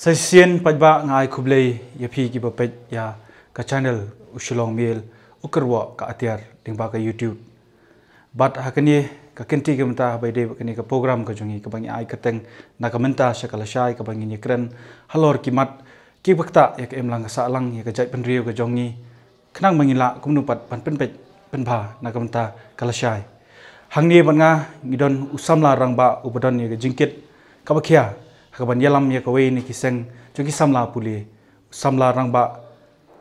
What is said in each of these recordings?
Session pajba ngai kublei ya phi ki bapet ya ka channel ushilong mil ukerwa ka atiar dingba ka YouTube bat hakani ka kenti ka menta baide kani ka program ka jungi ka bangi ai kateng na ka menta shakala shai ka bangi ni kren halor ki mat ki bakta ya ka emlang sa lang ya ka jai penriu ka jongi khnang mangila kumnu pat pan penpet penba na ka menta kala shai hangni banga ngidon usamla rangba ubadon ya ka jingkit ka bakhia kaban yalam ya kawai ni kiseng jogi samla puli samla rangba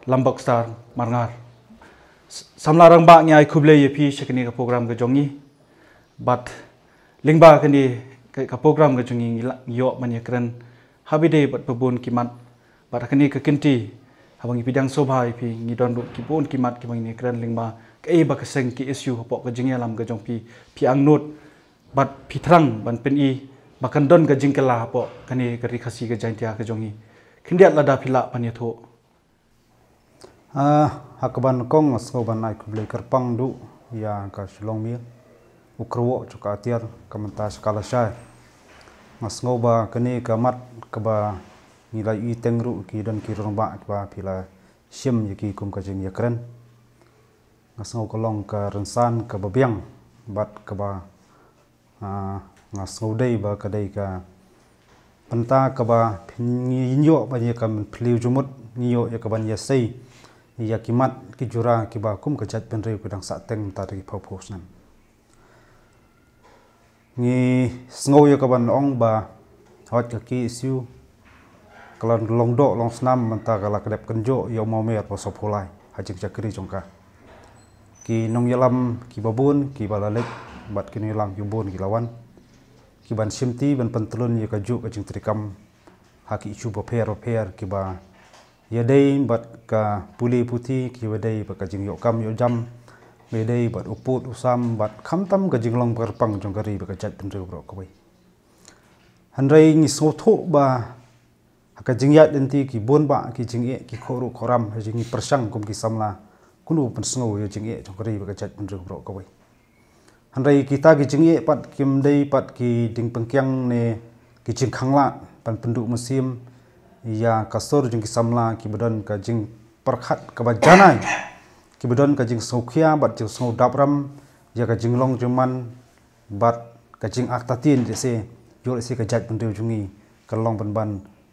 lambak star marngar samla rangba ngai khuble ye phi shakni ka program ka jongi but lingba kani ka program ka jongi yo man ya kran habide bat pabun kimat bat kani ka kinti habang ipidang sobha phi ngidon ru ki pun kimat ki bang ni kran lingba ka e ba ka seng ki issue pok ka jingi alam ka jong phi angnut bat phi thrang ban pen i bahkan don ke jingkela po kani kari khasi ke jaintia ke jongi khindiat lada phila panyatho hakban kong skoban nai kublei kerpang du ya ka shilong mi ukrowo chuka tiar kamanta skala sha masngoba kani kamat kaba nilai i tengru ki don ki rongba ba phila shim yaki kum ka jing yakren ngasngau kolong ka rensan ka babiang bat kaba ngasngau dei ba kadai ka penta ka ba nyo ba ye kam phliu jumut nyo ya ka ban ya sei ya kimat ki jura ki ba kum ka chat pen reu pedang sa teng ta ri phau phos nan ni sngo ya ka ban ong ba hot ka ki siu kalan long do long snam menta kala kedep kenjo yo mau mer po sopolai hajik jakri jongka ki nong yalam ki babun ki balalek bat kini lang yubun ki lawan ki ban simti ban pentelun ya kaju kajing trikam haki isu boper ki ba ya dei bat ka puli puti ki wadai ba kajing yokam yo jam bedai bat uput usam bat khamtam kajing long perpang jong kari ba kajat penru bro koi handrai ni sotho ba kajing yat denti ki bon ba ki jing e ki khoru khoram jing persang kum ki samla kunu pen sngo yo jing e jong kari ba kajat penru bro koi handai kita ki jingi pat kim dei pat ki ding pengkyang ne ki jing khangla pan penduk musim ya kasur jing ki samla ki bedon ka jing perkhat ka bajanai ki bedon ka jing sokhia bat jing sngau dapram ya ka jing long juman bat ka jing aktatin jese yo se ka jat pendeu jungi ka long ban ban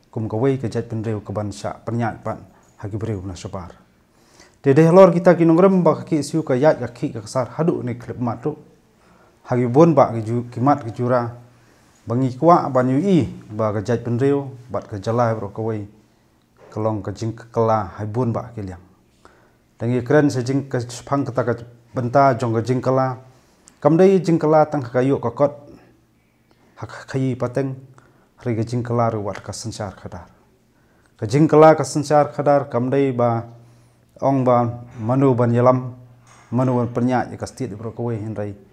kum ka wei ka jat pendeu ka ban sha pernyat pan hagi breu na sobar de lor kita ki nongrem ba ki siu ka yat ka ki ka sar hadu ne klip matu hagi bon ba kimat ki jura bangi kwa banyu i ba ka jat penreu bat ka jalai bro kawai kalong ka jing kala hai bon ba ki liang dangi kren se jing ka phang ka ta ka benta jong ka jing kala kamdai jing kala tang ka yu ka kot hak khai pateng ri ka jing kala ru wat ka sansar khadar ka jing kala ka sansar khadar kamdai ba ong ba manu ban yalam manu ban pernya ka stit bro kawai henrai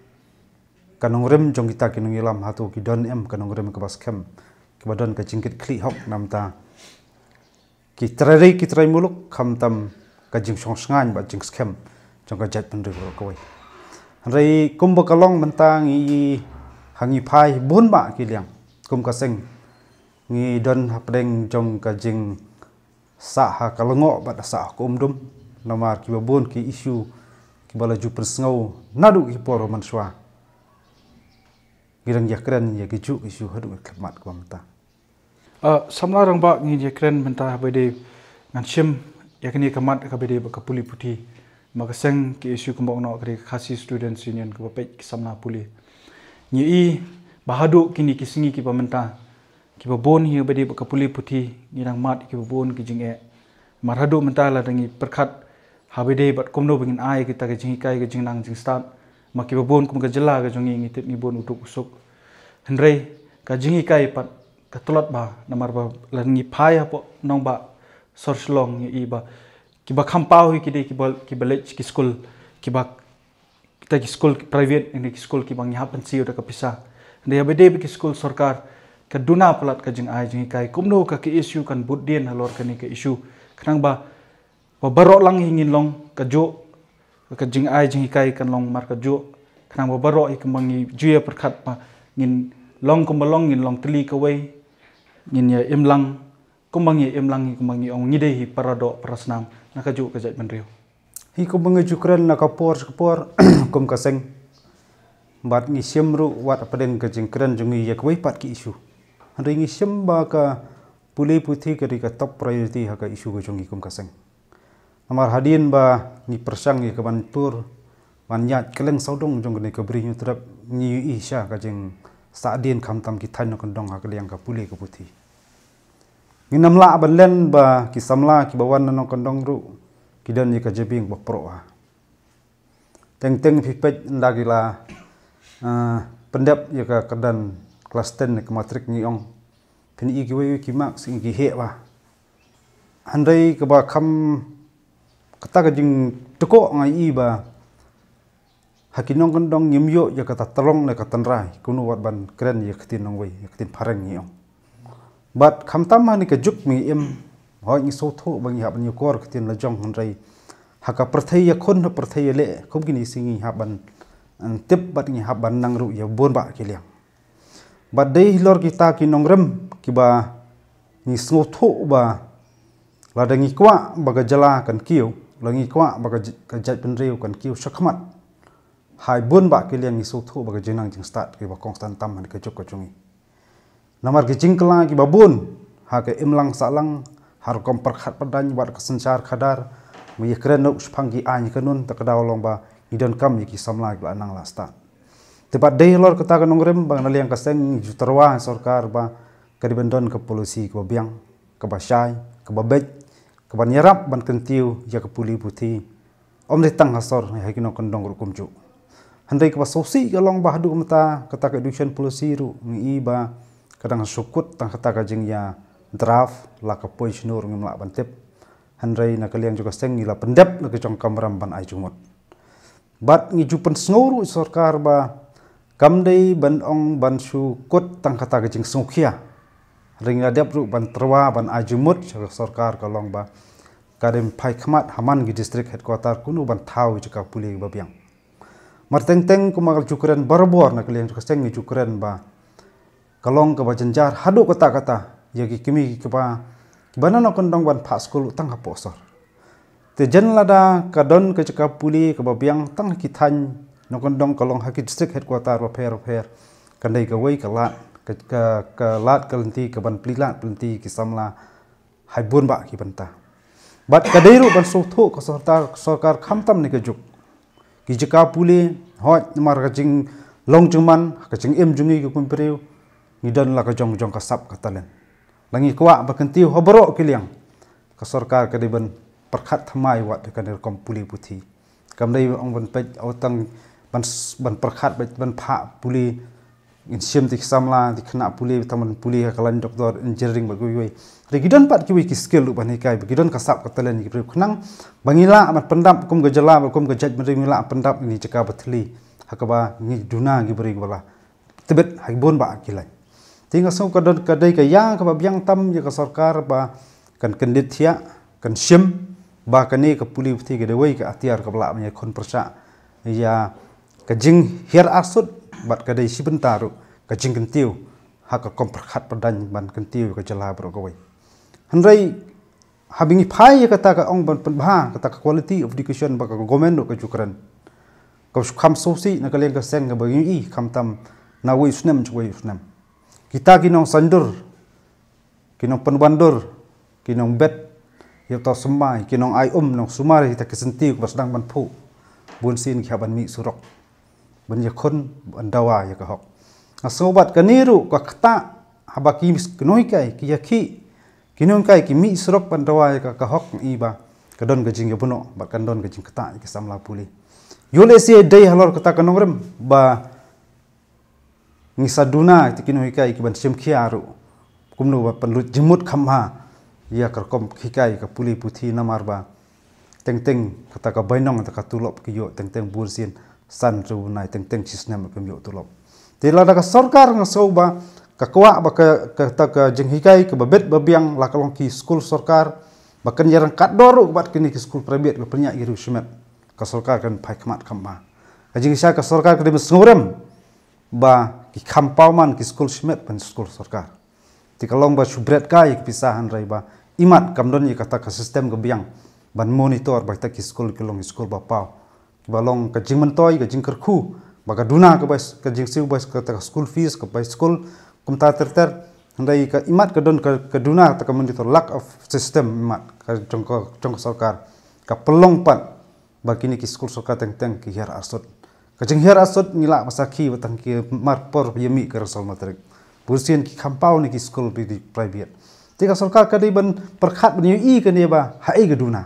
kanong rem jong kita kinong ilam hatu ki don em kanong rem ka baskem ki badon ka jingkit kli hok namta ki trai muluk khamtam ka jing song sngan ba jing skem jong ka jat pendu ko wai rei kum ba kalong mentang i hangi phai bun ba ki liang kum ka seng ngi don hapdeng jong ka jing sa ha kalongo ba sa ko dum namar ki babun ki issue ki bala ju persngau nadu ki poro manswa girang yakran ya giju isu hadu khmat ko mata samla rangba ngi yakran menta bade ngan shim yakni kamat ka bade ka puli puti magaseng ki isu kumbong no kri khasi students union ko pe samna puli ni i bahadu kini kisingi ki pamenta ki babon hi bade ka puli puti ngirang mat ki babon ki jinge marhadu menta la dangi perkhat habide bat komno bingin ai kita ka jingi kai ka jingnang jing start maki babon kum ka jela ka jongi ngi tit ni bon utuk usuk hendrei ka jingi kai pat ka tulat ba namar ba lan ngi phai po nong ba sorslong ngi ba ki ba khampau hi ki de ki balech ki school ki ba kita ki school private ni ki school ki bang happen si udah ka pisa hendrei abede ki school sarkar ka duna palat ka jing ai jingi kai kumno ka ki issue kan budien halor ka ni ka issue khnang ba barok lang hingin long ka jo ka jing ai jing kai kan long mar ka jo khnang ba baro ik mangi juya perkhat pa ngin long ko malong ngin long tli ka wei ngin ya imlang kumbangi emlangi kumbangi ong ngidehi parado parasnam nakaju kajat menriu hi kumbangi jukren nakapor kum kaseng bat ngi simru wat paden ka jengkren jungi yakwai pat ki isu hari ngi simba ka puli puthi ka top priority ha ka isu ka jungi kum kaseng amar hadin ba ngi persang ngi kaban pur banyak keleng saudong jong ne ka bri nyu trap ngi isha ka jeng sadin kham tam ki than kon dong ha ka liang ka puli ka puthi ngi namla banlen ba ki samla ki bawan no kon dong ru ki dan ni ka jebing ba pro ha teng pipet ndagila pendap ya ka kedan kelas 10 ke matrik ni ong pini i giwe ki mak sing gi he ba handai ke ba kham kata ka jing teko ngai i ba hakinong kendong nyimyo ya kata telong ne katan rai kunu wat ban kren ya ktin nong wei ya ktin pareng ni ong bat kham tam ni ka juk mi em ho ni so tho bang ya ban yukor ktin la jong handai haka perthai ya khon perthai le kum kini singi ha ban tip bat ngi haban nang ru ya bon ba kiliang bat dei lor kita ki nongrem ki ba ni sngo tho ba la dangi kwa ba ga jala kan kiu langi kwa ba ga jat penriu kan kiu sakmat hai bon ba kiliang ni so tho ba ga jenang jing start ki ba konstan tam han ka jok ka chungi namar ki jingkla ki ba bon ha ka imlang salang har kom perkhat padan bat kesencar khadar mi kren no spanggi an kanun takdaw long ba idon kam yaki samla gla nang lasta tepat dei lor kata ka nongrem bang naliang kaseng jutarwa sarkar ba kadibendon ke polisi ke biang ke basai ke babet ke banyarap ban kentiu ya ke puli puthi om de tang hasor hai kino kondong ru kumju handai ke basosi ke long ba hadu mata kata ka education policy ru ngi ba kadang sukut tang kata ka jing ya draft la ka poisnur ngimla ban tep handai na kaliang juga seng ila pendep na ke jong kamram ban ai jumot bat ngi jupen sngoru sarkar ba kamdei ban ong ban su kot tang kata ka jing sungkhia ring adap ru ban terwa ban ajumut sarkar ka long ba kadem phai khmat haman gi district headquarter kunu ban thau jika puli ba biang marteng kumagal jukren barbor na kalian ka seng ngi jukren ba kalong ka ba janjar hadu kata yagi kimi ka ba banana kondong ban pha school tang ha posor te jen lada kadon ke ceka puli ke babiang tang kithan nokondong kalong haki district headquarter wa pher kandai ke wei ke lat ke lat ke lenti ke ban plilat lenti ki samla haibun ba ki banta bat kadairu ban sotho ke sarkar khamtam ni ke juk ki ceka puli hot mar ka jing long jungman ka jing em jungi ke kumpreu ni dan la ka jong ka sap ka talen langi kwa ba kentiu hobro kiliang ke sarkar ke diban perkhat thamai wat kan kom puli puthi kamdai ong ban pej otang ban perkhat ban pha puli in sim tik samla di khna puli taman puli kalan doktor engineering ba goi regidon pat ki ki skill ban kai begidon kasap katalen ki khnang bangila amat pendap kum gejala kum gejat mila pendap ni ceka bathli hakaba ni duna gi beri bala tebet haibon ba kilai tinga so kadon kadai ka yang ka biang tam ya ka sarkar ba kan kendit thia kan sim ba kani ke puli puthi ke dewai ke atiar ke belak nya kon persa ya ke jing hier asut bat ke dei sibentaru ke jing kentiu ha ka kom perkhat padan ban kentiu ke jala bro goi handai habingi phai kata ka ong ban penbha kata ka quality of education ba ka government ke jukran ka kham sosi na kaleng ka seng ka bagi i kham tam na wei sunem chwei sunem kita kinong sandur kinong penbandur kinong bet ya to semai kinong ai nong sumari ta kesenti ku sedang ban phu bun sin kha ban mi surok ban ya khon ban dawa ya ka hok asobat kaniru ka khata habaki knoi kai ki yakhi kinong kai ki mi surok ban dawa ya ka hok iba kadon gajing ya buno ba kandon gajing khata ki samla puli yole si dei halor kata kanongrem ba ngisaduna ti kinoi kai ki ban sim khiaru kumnu ba panlut jemut khamha ya kerkom khikai ka puli puthi namar ba teng kata ka bainong ta ka tulop ki yo teng bursin san ru nai teng chisnam ka yo tulop tela da ka sarkar nga so ba ka kwa ba ka ta ka jeng hikai ka babet babiang la kalong ki school sarkar ba kan yarang kat doru bat kini ki school private ka penya iru shmet ka sarkar kan phai khmat khamba ka jeng sa ka sarkar ka de sngorem ba ki khampau man ki school shmet pan school sarkar ti kalong ba subret kai pisahan rai ba imat kamdon ye kata ka sistem ke biang ban monitor ba ta ki school kilong school ba pau balong ka jing mentoi ka jing kerku ba ka duna ka bas ka jing siu bas ka ta school fees ka ba school kum ta ter handai ka imat ka don ka duna ta ka monitor lack of system imat ka jong sarkar ka pelong pat ba kini ki school sarkar teng ki hiar asot ka jing hiar asot nila masaki batang ki mar por yemi ka resol matrik Busian ki kampau ni ki school di private. Tika sarkar kadi ban perkhat ban i ka ni ba hai ga duna.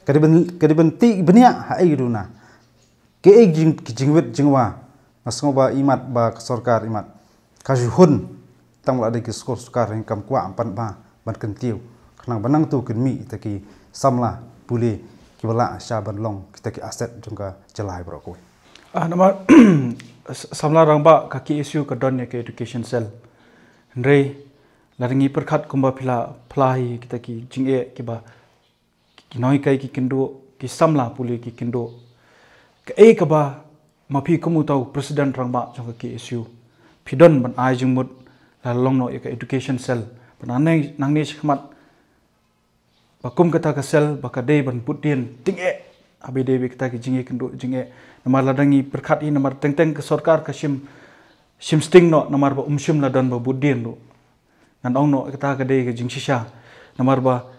Kadi ban ti benia hai ga duna. Ke e jing wet jingwa. Nasngo ba imat ba sarkar imat. Kajuhun tang la de ki school sarkar ring kam kwa ampan ba ban kentiu. Kanang banang tu ken mi ta ki samla puli ki bala sha ban long kita ki aset jungka jelai bro ko. Nama samla rangba kaki isu ka don ke education cell. Ndrei laringi perkhat kumba pelahi kita ki jinge ki ba ki noi kai ki kindo ki samla puli ki kindo ke ka ba mapi kumu tau president rangba jong ki issue pidon ban ai jingmut la long no ka education cell ban nang ne khmat ba kum kata ka cell ba ka dei ban putien tinge abi dei kita ki jinge kindo jinge namar ladangi perkhat i namar teng ke sarkar ka sim sting no namar ba umshim la dan ba budien lo nan ong no kita ka dei ka jing shisha namar ba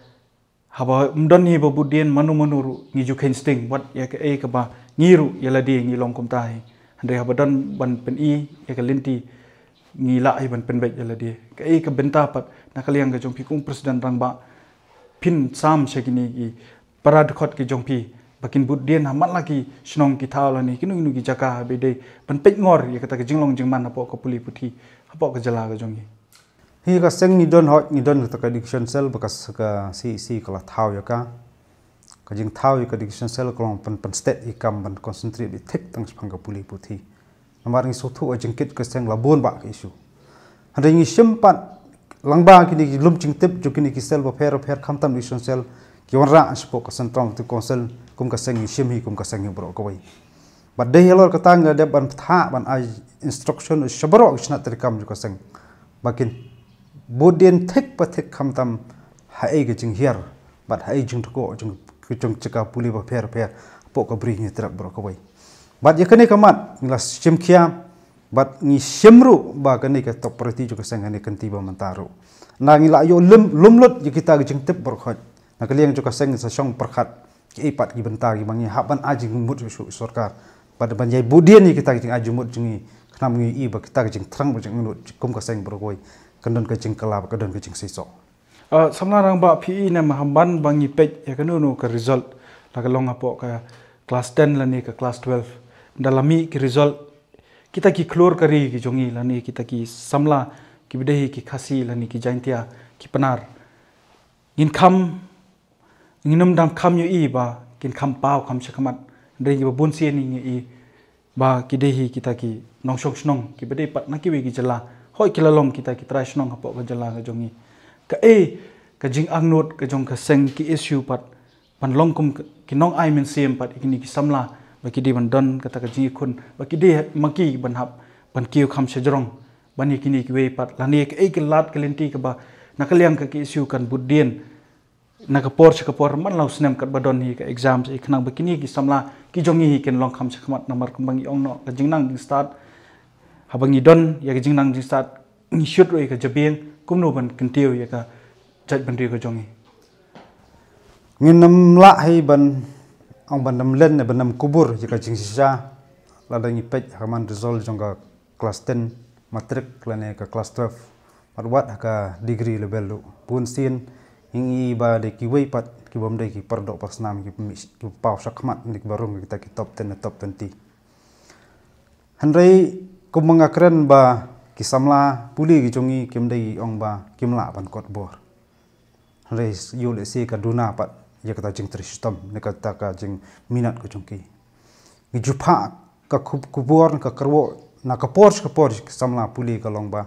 haba umdan ni ba budien manu ru ngi ju ken sting wat ya ka ba ngiru yala di ngi long kum tai hande haba dan ban pen i ya ka linti ngi la ai ban pen bet yala di ka benta pat nakaliang ka jong pi kum president rang ba pin sam shekini ki parad khot ki jong pi bakin budien hamat lagi snong ki thaula ni kinu ki jaka be dei ban pek ngor ya kata ka jinglong jingman apo ko puli puthi apo ka jala ka jongi hi ka seng ni don hot ni don ta ka addiction cell bakas ka si kala thau ya ka jing thau ka addiction cell klong pan state i kam ban concentrate bi thek tang phang ka puli puthi namar ni sothu a jingkit ka seng labon ba ka isu hande ni simpat langba kini lum ching tip ju kini ki cell ba pher kham tam addiction cell ki wanra aspo ka central to council kum ka seng shim hi kum ka seng bro ko bai but dei helor ka tang de ban tha ban ai instruction shabro isna terkam ju ka seng bakin budien thek pa thek kham tam hai ga jing hiar but hai jing ko jing chaka puli ba pher po ka bri ni trap bro ko bai but yakane kamat ngla shim khia but ni shimru ba kani ka top prati ju ka seng ani kanti ba mantaru na ngila yo lumlut ji kita ga jing tip bro khot na kaliang ju ka seng sa song perkhat ki ipat ki bentar ki bangi haban ajing mut su sarkar pada banjai budien ni kita jing aju mut jingi khnam ngi i ba kita jing trang ba jing nut kum ka seng brokoi kendon ka jing kala kendon ka jing siso samla rang ba phi na mahamban bangi pej ya kanu no ka result la ka long apo ka class 10 la ni ka class 12 dalami ki result kita ki klor kari ki jongi la ni kita ki samla ki bidahi ki khasi la ni ki jaintia ki panar in kham nginam dam kham yu i ba kin kham pau kham shakamat dei ba bun sien ni i ba ki dehi kita ki nongshong snong ki bede pat na ki we ki jala hoi ki lalong kita ki try snong hapo ka jala ka jongi ka jing angnot ka jong ka seng ki issue pat pan long kum ki nong ai men sem pat ikini ki samla ba ki di ban don kata ka jing khun ba ki de maki ban hap ban kiu kham shajrong ban ikini ki we pat lani ki lat kalenti ka ba nakaliang ka ki issue kan budien nakapor man lau snem kat badon hi ka exams e khnang bakini ki samla ki jongi hi ken long kham chakmat namar kumbangi ong no ka jingnang ding start habangi don ya ka jingnang ding start ni shoot roi ka jabeng kumno ban kentiu ya ka jaj ban ri ka jongi nginam la hai ban ong ban nam len ban nam kubur ya ka jing sisa la dangi pej haman result jong ka class 10 matric lane ka class 12 marwat ka degree level lu pun sin ingi ba de ki wei pat ki bom de ki pardok pas nam ki pau sakmat nik barum kita ki top 10 top 20 handai kum mangakren ba ki samla puli ki jongi kim dei ong ba kimla ban kot bor handai yu le si ka duna pat ya kata jing tristom ne kata ka jing minat ko jongki ki jupa ka kubor ka karwo na ka por ki samla puli ka long ba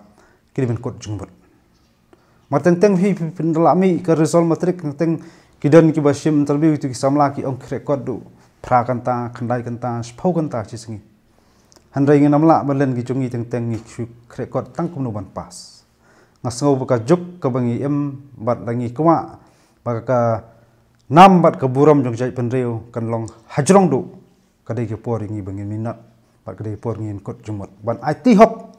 ki ben kot jungbot mateng hi pendalami ke result matrik teng kidan ki basim interview itu ki samla ki ong rekod du pra kanta khandai kanta spau kanta chisingi handai ngi namla balen ki chungi teng ni rekod tang kum no ban pas ngasngau baka juk ka bangi bat langi kwa baka nam bat ka buram jong jai penreu kan long hajrong du kadai ke por ngi bangi minat bat kadai por ngin kot jumot ban IT hop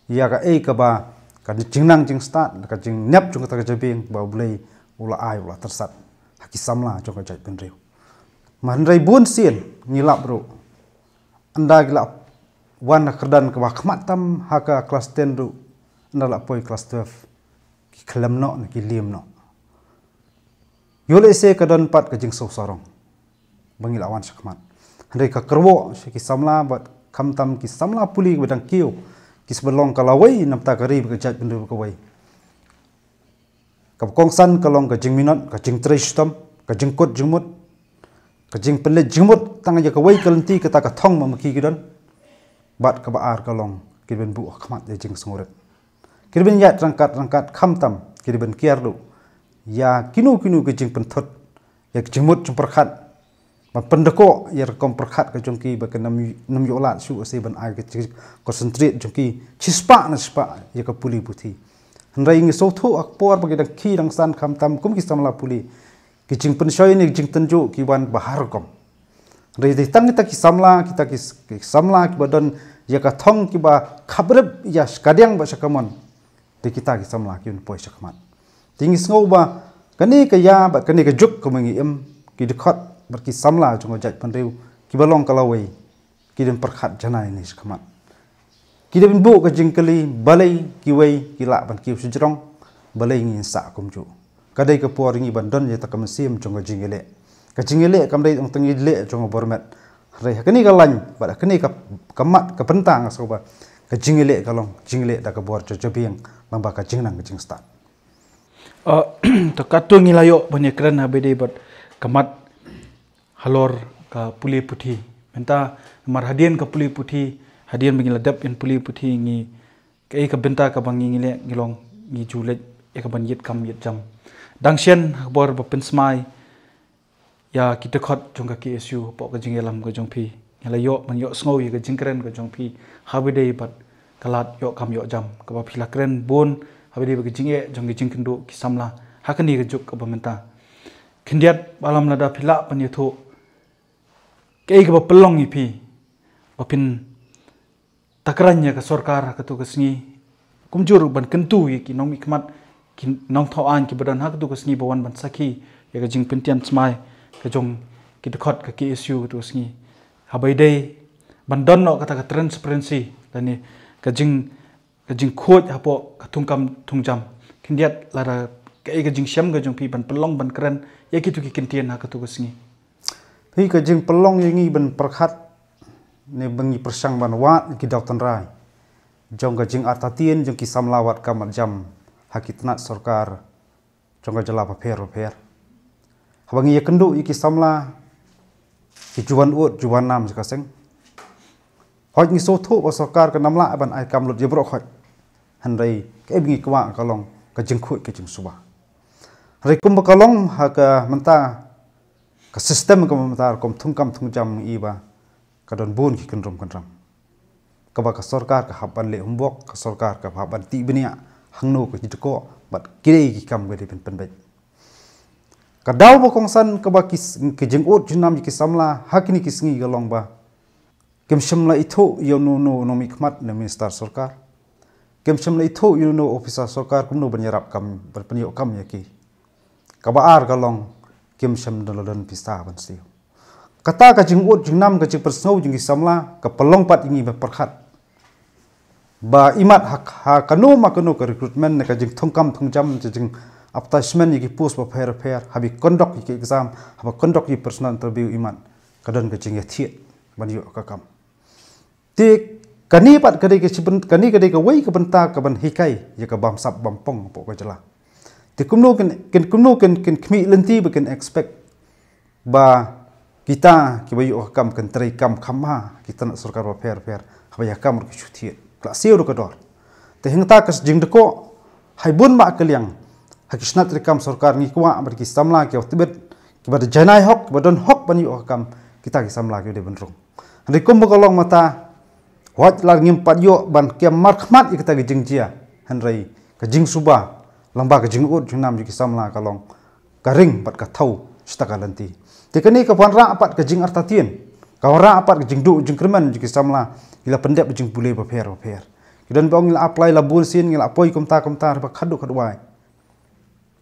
ya ka ka ba ka jingnang jing start ka jing nyap jong ka jabing ba bulai ula ai ula tersat haki samla jong ka jai penreu man rai bun sien ngilap bro anda gila wan kerdan ke khmatam haka kelas 10 ru anda la poi kelas 12 ki kelam no ki lim no yole se kadan pat ka jing so sorong bangil awan sakmat handai ka kerwo ki samla bat khamtam ki samla puli bedang kiu ki sebelong kalawai namta kari ka jat bendu ka wai ka kongsan kalong ka jing minot ka jing tristam ka jing kot jingmut ka jing pelet jingmut tang ja ka wai kalenti ka ta ka thong ma ki gidan bat ka baar kalong kirben bu khmat de jing songoret kirben ya rangkat khamtam kirben kiardu ya kinu ke jing penthot ya jingmut jung perkhat ba pendeko ya kom perkhat ka jongki ba ka nam yolat su se ban ai ka concentrate jongki chispa na spa ya ka puli puthi handai ngi so thu akpor ba gedang khi rang san khamtam kum ki samla puli ki jing pensoi ni jing tenju ki wan bahar kom rei de tang kita ki samla ki badan ya ka thong ki ba khabreb ya skadiang ba sakamon de kita ki samla ki un poi sakmat ting sngo ba kani ka ya ba kani ka juk ko mangi ki dekhot ber ki samla jong jat panreu ki balong kalawai ki den perkhat janai ni sakmat ki den bu ka jingkali balai ki wai ki la ban ki sujrong balai ngi sa kumju kadai ka por ngi bandon ya takam sim jong jingele ka jingele kam dai ong tangi le jong bormet rei kani ka lan ba kani ka kamat ka pentang so ba ka jingele kalong jingele da ka bor jobiang bang ba ka jingnang ka jing start to katu ngilayo banyak keren habede bat kamat halor ka puli puthi menta mar hadian ka puli puthi hadian bangila dap in puli puthi ngi kai ka benta ka bangi ngile ngilong ngi julet e ka ban yet kam yet jam dangsian bor ba pensmai ya kita khot jong ka KSU po ka jingelam ka jong pi ngelayo man yo sngo ye ka jingkren ka jong pi habede bat kalat yo kam yo jam ka ba phila kren bon habede ba ka jinge jong ki jingkendo ki samla hakani ka juk ka ba menta khindiat balam lada phila pan yetho kei ka ba pelong pi opin takranya ka sarkar ka tu ka sngi kumjur ban kentu ye ki nong ikmat ki nong thoan ki badan hak tu ka sngi bawan ban sakhi ye ka jing pentian smai ka jong ki dekhot ka KSU tu sngi habai dei bandon no kata ka transparency lani ka jing khoj hapo ka thungkam thungjam khindiat lara ka jing syam ka jong pi ban pelong ban kren ye ki tu ki kentian ha ka tu ka sngi pi ka jing pelong yengi ban perkhat ne bangi persang ban wat ki doktan rai jong ka jing artatien jong ki samlawat kamat jam hakitnat sarkar jong ka jala paper habangi ye kendu iki samla ki juwan ut juwan nam sekaseng hoj ngi so thu ba sarkar ka namla ban ai kam lut ye bro hoj handai ke bingi kwa kalong ka jing khu ke jing suba re kum ba kalong ha ka menta ka sistem ka menta kom thungkam thungjam iba ka don bun ki kenrom ka ba ka sarkar ka haban le humbok ka sarkar ka haban ti benia hangno ka jitko bat kire ki kam gede pen bai kadau bo kongsan ka ba ki jing ut junam ki samla hakini ki sngi galong ba kem shamla itho yo no mikmat ne minister sarkar kem shamla itho yo no officer sarkar kum no banyarap kam berpenyo kam yaki ka ba ar galong kem sham dolon pista ban siu kata ka jing ut junam ka jing persno jing ki samla ka pelong pat ingi ba perkhat ba imat ha kanu makanu ka recruitment ne ka jing thongkam thongjam jing attachment yiki post ba fair habi conduct yiki exam haba conduct yi personal interview iman kadon ka jing thiet ban yo ka kam ti kani pat kadai ke siben kani kadai ka wai ka benta ka ban hikai ya ka bam sap bam pong po ka jala ti kumno ken khmi lenti ba ken expect ba kita ki bayu kam kan trai kam khamha kita nak sarkar ba fair haba ya kam ki chuthi kla seo ka dor te hingta kas jing deko haibun ma kaliang hakisnat rekam sarkar ngi kwa ber ki samla ki tibet ki bad janai hok badon hok bani kam kita ki samla ki de benrong rikum bakolong mata wat lar ngim pat yo ban ke markhmat kita ki jingjia hanrai jing suba lamba ka jing ut junam ji kisamla kalong garing pat ka thau staka lanti tekani ka panra apat ka jing artatien ka ora apat ka jing du jing kremen ji kisamla ila pendep jing bule ba pher kidan bong ila apply la bursin ila apoi kumta ba khadu khadwai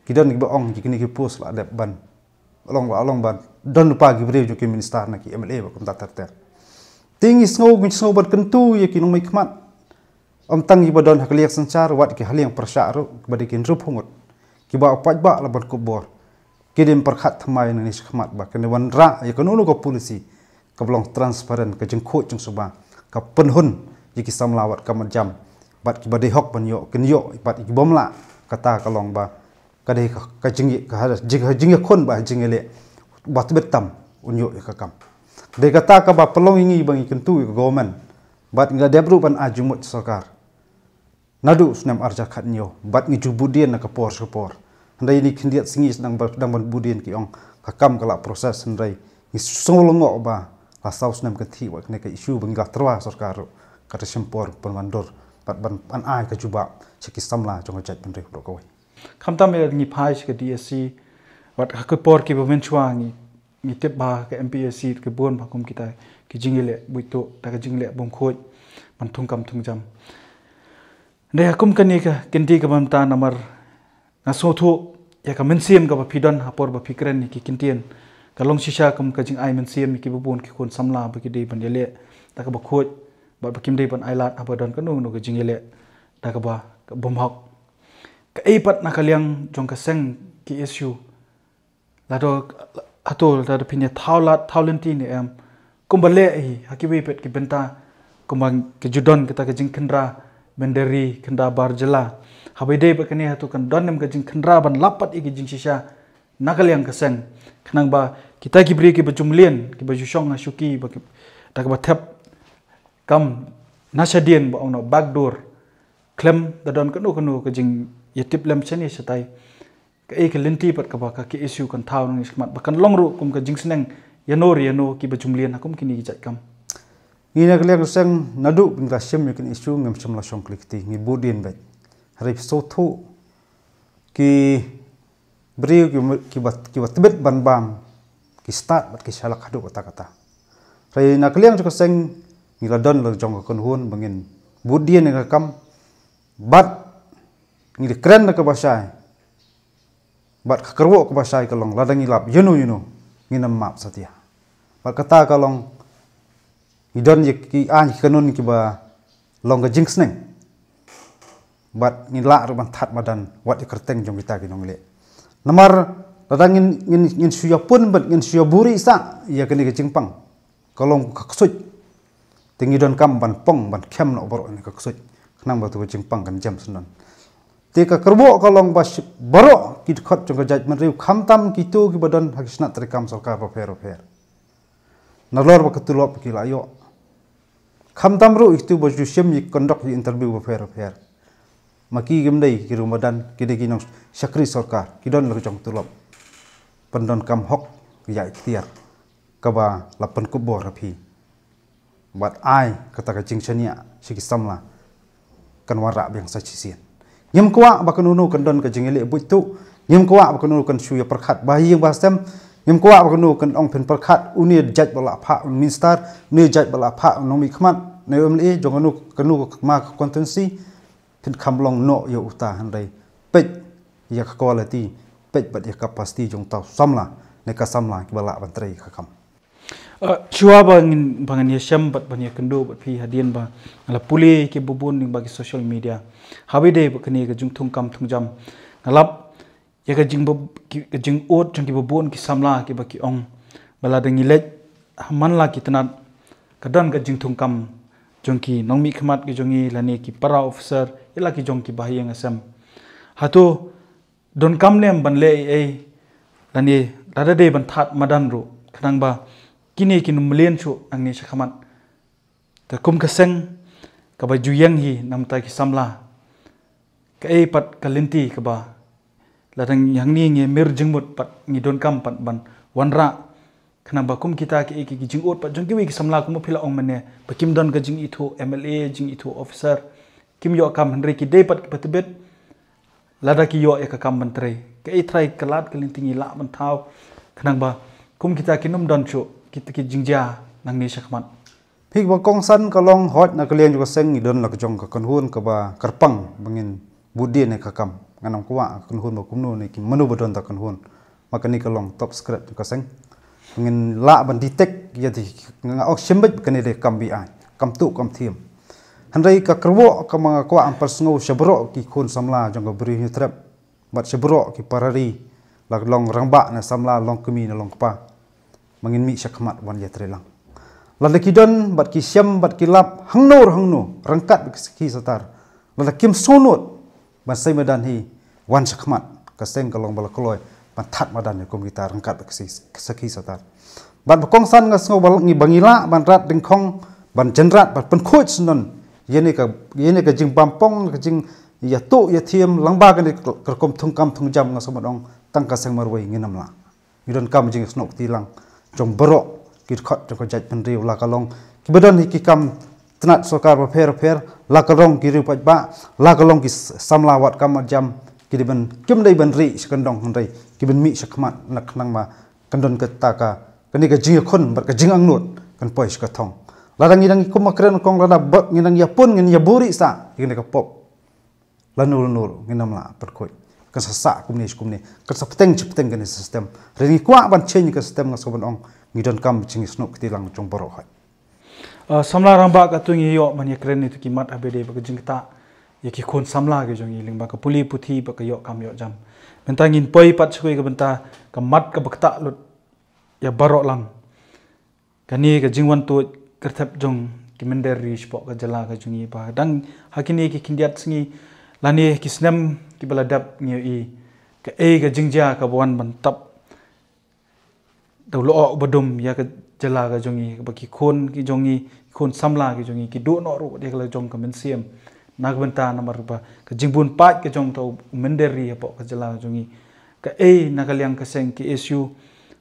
kidan ba ong ji kini ki pos la dep ban along ban don lupa gi breu ki minister na ki MLA ba kumta ter ting is ngau bat kentu ye ki nong mai khmat om tang gi badon hakliak sanchar wat ki haliang prasya ru badi kin rup hungut ki ba paj ba la ban kubor kidim perkhat thamai ni khmat ba ken wan ra ye kanunu ko polisi ka blong transparent ka jeng kho jeng suba ka penhun ye ki samlawat ka majam bat ki badi hok ban yo ken yo bat ki bomla kata kalong ba kadai ka jing ka jing khon ba jing ele bat betam unyo ka kam de kata ka ba pelong ingi bang ikentu government bat nga debru ban ajumut sarkar nadu snam arja khatnyo bat ngi jubudien na ka por handai ni khindiat singis dang ban budien ki ong ka kam kala proses handai ngi solongo ba la saus nam ka thi wa ne ka issue bang ga trwa sarkar ka ta sempor permandor bat ban an ai ka juba seki samla jong jat ban re ro ko khamta me ngi phai ke DSC wat ka por ki bomen chuangi ngi tep ba ke MPSC ke bon ba kum kita ki jingile buito ta ka jingle bom khoj man thungkam thungjam ne akum kani ka kinti ka bamta namar na so thu ya ka mensiem ka ba pidon hapor ba fikren ni ki kintien ka long shisha kum ka jing ai mensiem ki bubun ki kon samla ba ki de ban dele ta ka ba khoj ba kim de ban ailat abadon ka no ka jingile ta ka ba bom hok ka ei pat na kaliang jong ka seng ki issue la do atol da pinya thaulanti ni am kumbale hi hakiwi pet ki benta kumang ke judon kita ke jing kendra benderi kenda barjela habide ba kani hatu kan donem ke jing kendra ban lapat igi jing shisha nakaliang ka seng khnang ba kita ki bri ki bajumlien ki bajushong asuki ba ta ka ba thep kam nasadien ba ono backdoor klem da don kanu ke jing yetip lem chani satai ka e ke lenti pat ka ba ka ki issue kan thau nang ismat ba kan longru kum ka jing sneng yano ki bajumlien hakum kini ki jat kam ngi na klek sang nadu bin ka sem kin issue ngam sem la song klikti ngi bodien ba hari so thu ki bri ki bat bet ban bam ki start bat ki salak hadu kata rai na klem ka sang ngi la don la jong ka kon hun bangin bodien nga kam bat ngi kren na ka basai bat kerwo ka basai kalong ladang ilap yunu ngi nam map satia bat kata kalong idon ki an kanun ki ba long ka jingsneng bat ngi la ru ban that madan wat kerteng jong kita ki nongle namar ladang ngin suya pun bat ngin suya buri sa ya kini ke jingpang kalong ka ksut tingi don kam ban pong ban kem no boro ni ka ksut nang batu jingpang kan jam sunan tika kerbo kalong bas baro ki khot jong jaj man riu khamtam ki tu ki badan hakisna trikam sarkar ba fer nalor ba ketulop ki layo khamtam ru itu baju sem yi conduct di interview ba fer maki gemdei ki rumadan ki de kinong sakri sarkar ki don lu jong tulop pendon kam hok ya ikhtiar ka ba lapan kubor rapi bat ai kata ka jingchania siki samla kan wara bang sa chisien nyem kwa ba kanunu kan don ka jingele buitu nyem kwa ba kanunu kan suya perkhat bahi yang basem nyem kwa ba kanunu kan ong pen perkhat uni jaj bala pha minister ni jaj bala pha nomi khmat ne omle jonganu kanu ma kontensi tin khamlong no yo uta handai pej ya quality pej bat ya capacity jong tau samla ne ka samla ki bala bantrei khakam chua bangin bangani syam bat banya kendo bat pi hadian ba ala puli ke bubun ning bagi social media habide bakani ke jung thungkam thungjam ngalap ya ke jing ot jung ki bubun ki samla ki baki ong bala dengi lej manla ki tanat kadan ke jing thungkam jung ki nongmi khmat ki jongi lani ki para officer ila ki jong ki bahiyang asam hatu don kam nem ban le ei lani dada de ban that madan ru khnang ba kini kinum melian chu angni sakhamat ta kum kaseng ka ba juyang hi namta ki samla ka ei pat kalinti ka ba ladang yangni nge mir jingmut pat ngi don kam pat ban wanra khana ba kum kita ki jingot pat jongki wi ki samla kum phila ong mane ba kim don ka jing itho MLA jing itho officer kim yo kam hanre ki de pat patbet lada ki yo ya ka kam menteri ke itrai kelat kelintingi la mentau kenang ba kum kita kinum don chu kita ki jingja nang ni syakmat phik ba kong san ka long hot na kalian juga seng ni don la ka jong ka kan hun ka ba karpang bangin budi ne ka kam nganam kwa kan hun ba kumnu ne ki manu bodon ta kan hun maka ni ka long top script ka seng bangin la ban detect ya di nga ok shimbet kan de kam bi ai kam tu kam thiam handai ka kerwo ka mga kwa ang persngo syabro ki khun samla jong ka bri ni trap bat syabro ki parari lag long rangba na samla long kemi na long pa mangin mi syakmat wan ya trelang lada ki don bat ki syam bat ki lap hangno rangkat ki satar lada kim sonot ban sai madan hi wan syakmat ka seng ka long bala kloy ban that madan ni kum kita rangkat ki satar ban bakong san nga sngo bal ngi bangila ban rat dingkhong ban jenrat ban pen khoj non yene ka jing pampong ka jing ya tu ya thiam langba ka ni ka kom thung kam thung jam nga somadong tang ka sang marwai nginam la midon kam jing snok tilang jong bro ki khot jong ka jaj pen riu la ka long ki bedon ki kam tnat sokar ba pher la ka rong ki riu pa ba la ka long ki samla wat kam jam ki di ban kim dai ban ri skandong handai ki ban mi sakmat nak nang ma kandon ka ta ka kani ka jing khon bar ka jing ang nut kan pois ka thong ladang idang ikum makren kong lada bak ngidang yapun ngin yaburi sa ngin ka pop lanul nginam la perkoi ka sasa kumni ka sapteng kan sistem reni kwa ban change ka sistem ngasoban ong ngidon kam ching snuk tilang jong boro hai samla ramba ka tungi yo man yakren ni tukimat abede ba jingta yaki khon samla ge jong iling ba ka puli puthi ba ka yo kam yo jam bentangin poi pat chhui ka benta ka mat ka bakta lut ya baro lang kani ka jingwan tu kertap jong kimender rish pok ka jala ka jungi pa dang hakini ki kindiat singi lani kisnam ki baladap ngi i ka ka jingja ka bon ban tap dawlo badum ya ka jala ka jungi ba ki jongi khon samla ki jongi ki do no ro de ka jong ka men siam nag benta namar ba ka jingbun pat ka jong to mender ri pok ka jala ka jungi ka nagalyang ka seng ki issue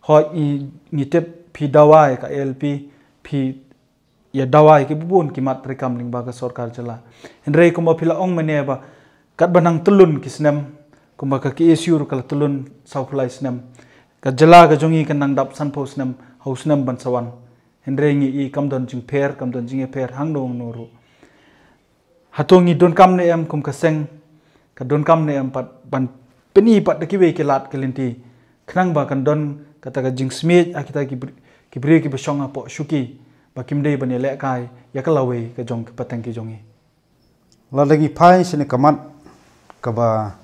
hot ni tep pi dawai ka lp pi ya dawai ki bubun ki mat rekam ling ba ka sarkar jala henrei kuma phila ong mane ba kat banang tulun kisnam kuma ka ki issue kala tulun sauflai snam ka jala ka jongi ka nang dap san posnam hausnam ban sawan henrei ngi i kam don jing pher kam don jing pher hang dong noru hatongi don kam ne am kum ka seng ka don kam ne am pat ban peni pat ki we ki lat kelinti khnang ba kan don kata ka jing smith akita ki bre ki besong apo shuki bakim dei bani le kai ya ka lawe ka jong ka patang ki jongi la lagi phai sine kamat ka ba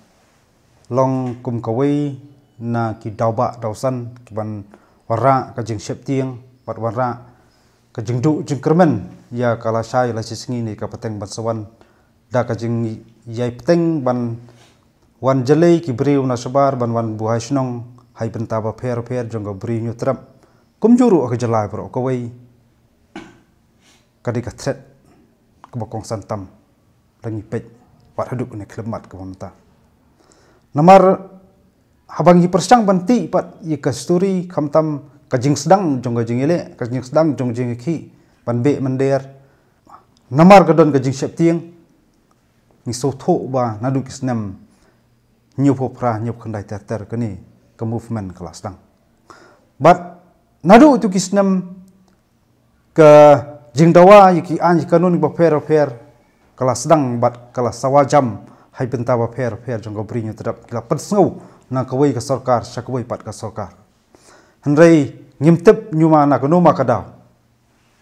long kum ka wei na ki dauba dausan ki ban wara ka jing sep tiang pat wara ka jing du jing kermen ya kala sai la singi ni ka patang ban sawan da ka jing yai patang ban wan jelei ki briu na sabar ban wan buhai snong hai benta ba pher jong ka bri nyu trap kum juru ka jalai pro ka wei kadika threat ke bokong santam rangi pej wat haduk ne klemat ke mamta namar habangi persang banti pat ye ka story khamtam ka jing sedang jong ga jing ele ka jing sedang jong jing khi ban be mender namar ka don ka jing sep tiang ni so tho ba nadu kisnam nyu phopra nyu khandai ter kani ka movement kelas dang but nadu tu kisnam ka jing dawa yiki an kanun ba pher kala sedang bat kala sawajam hai benta ba pher jong go brinyo terap kala persngo na kawai ka sarkar sakawai pat ka sarkar henrei ngimtep nyuma na kono makadaw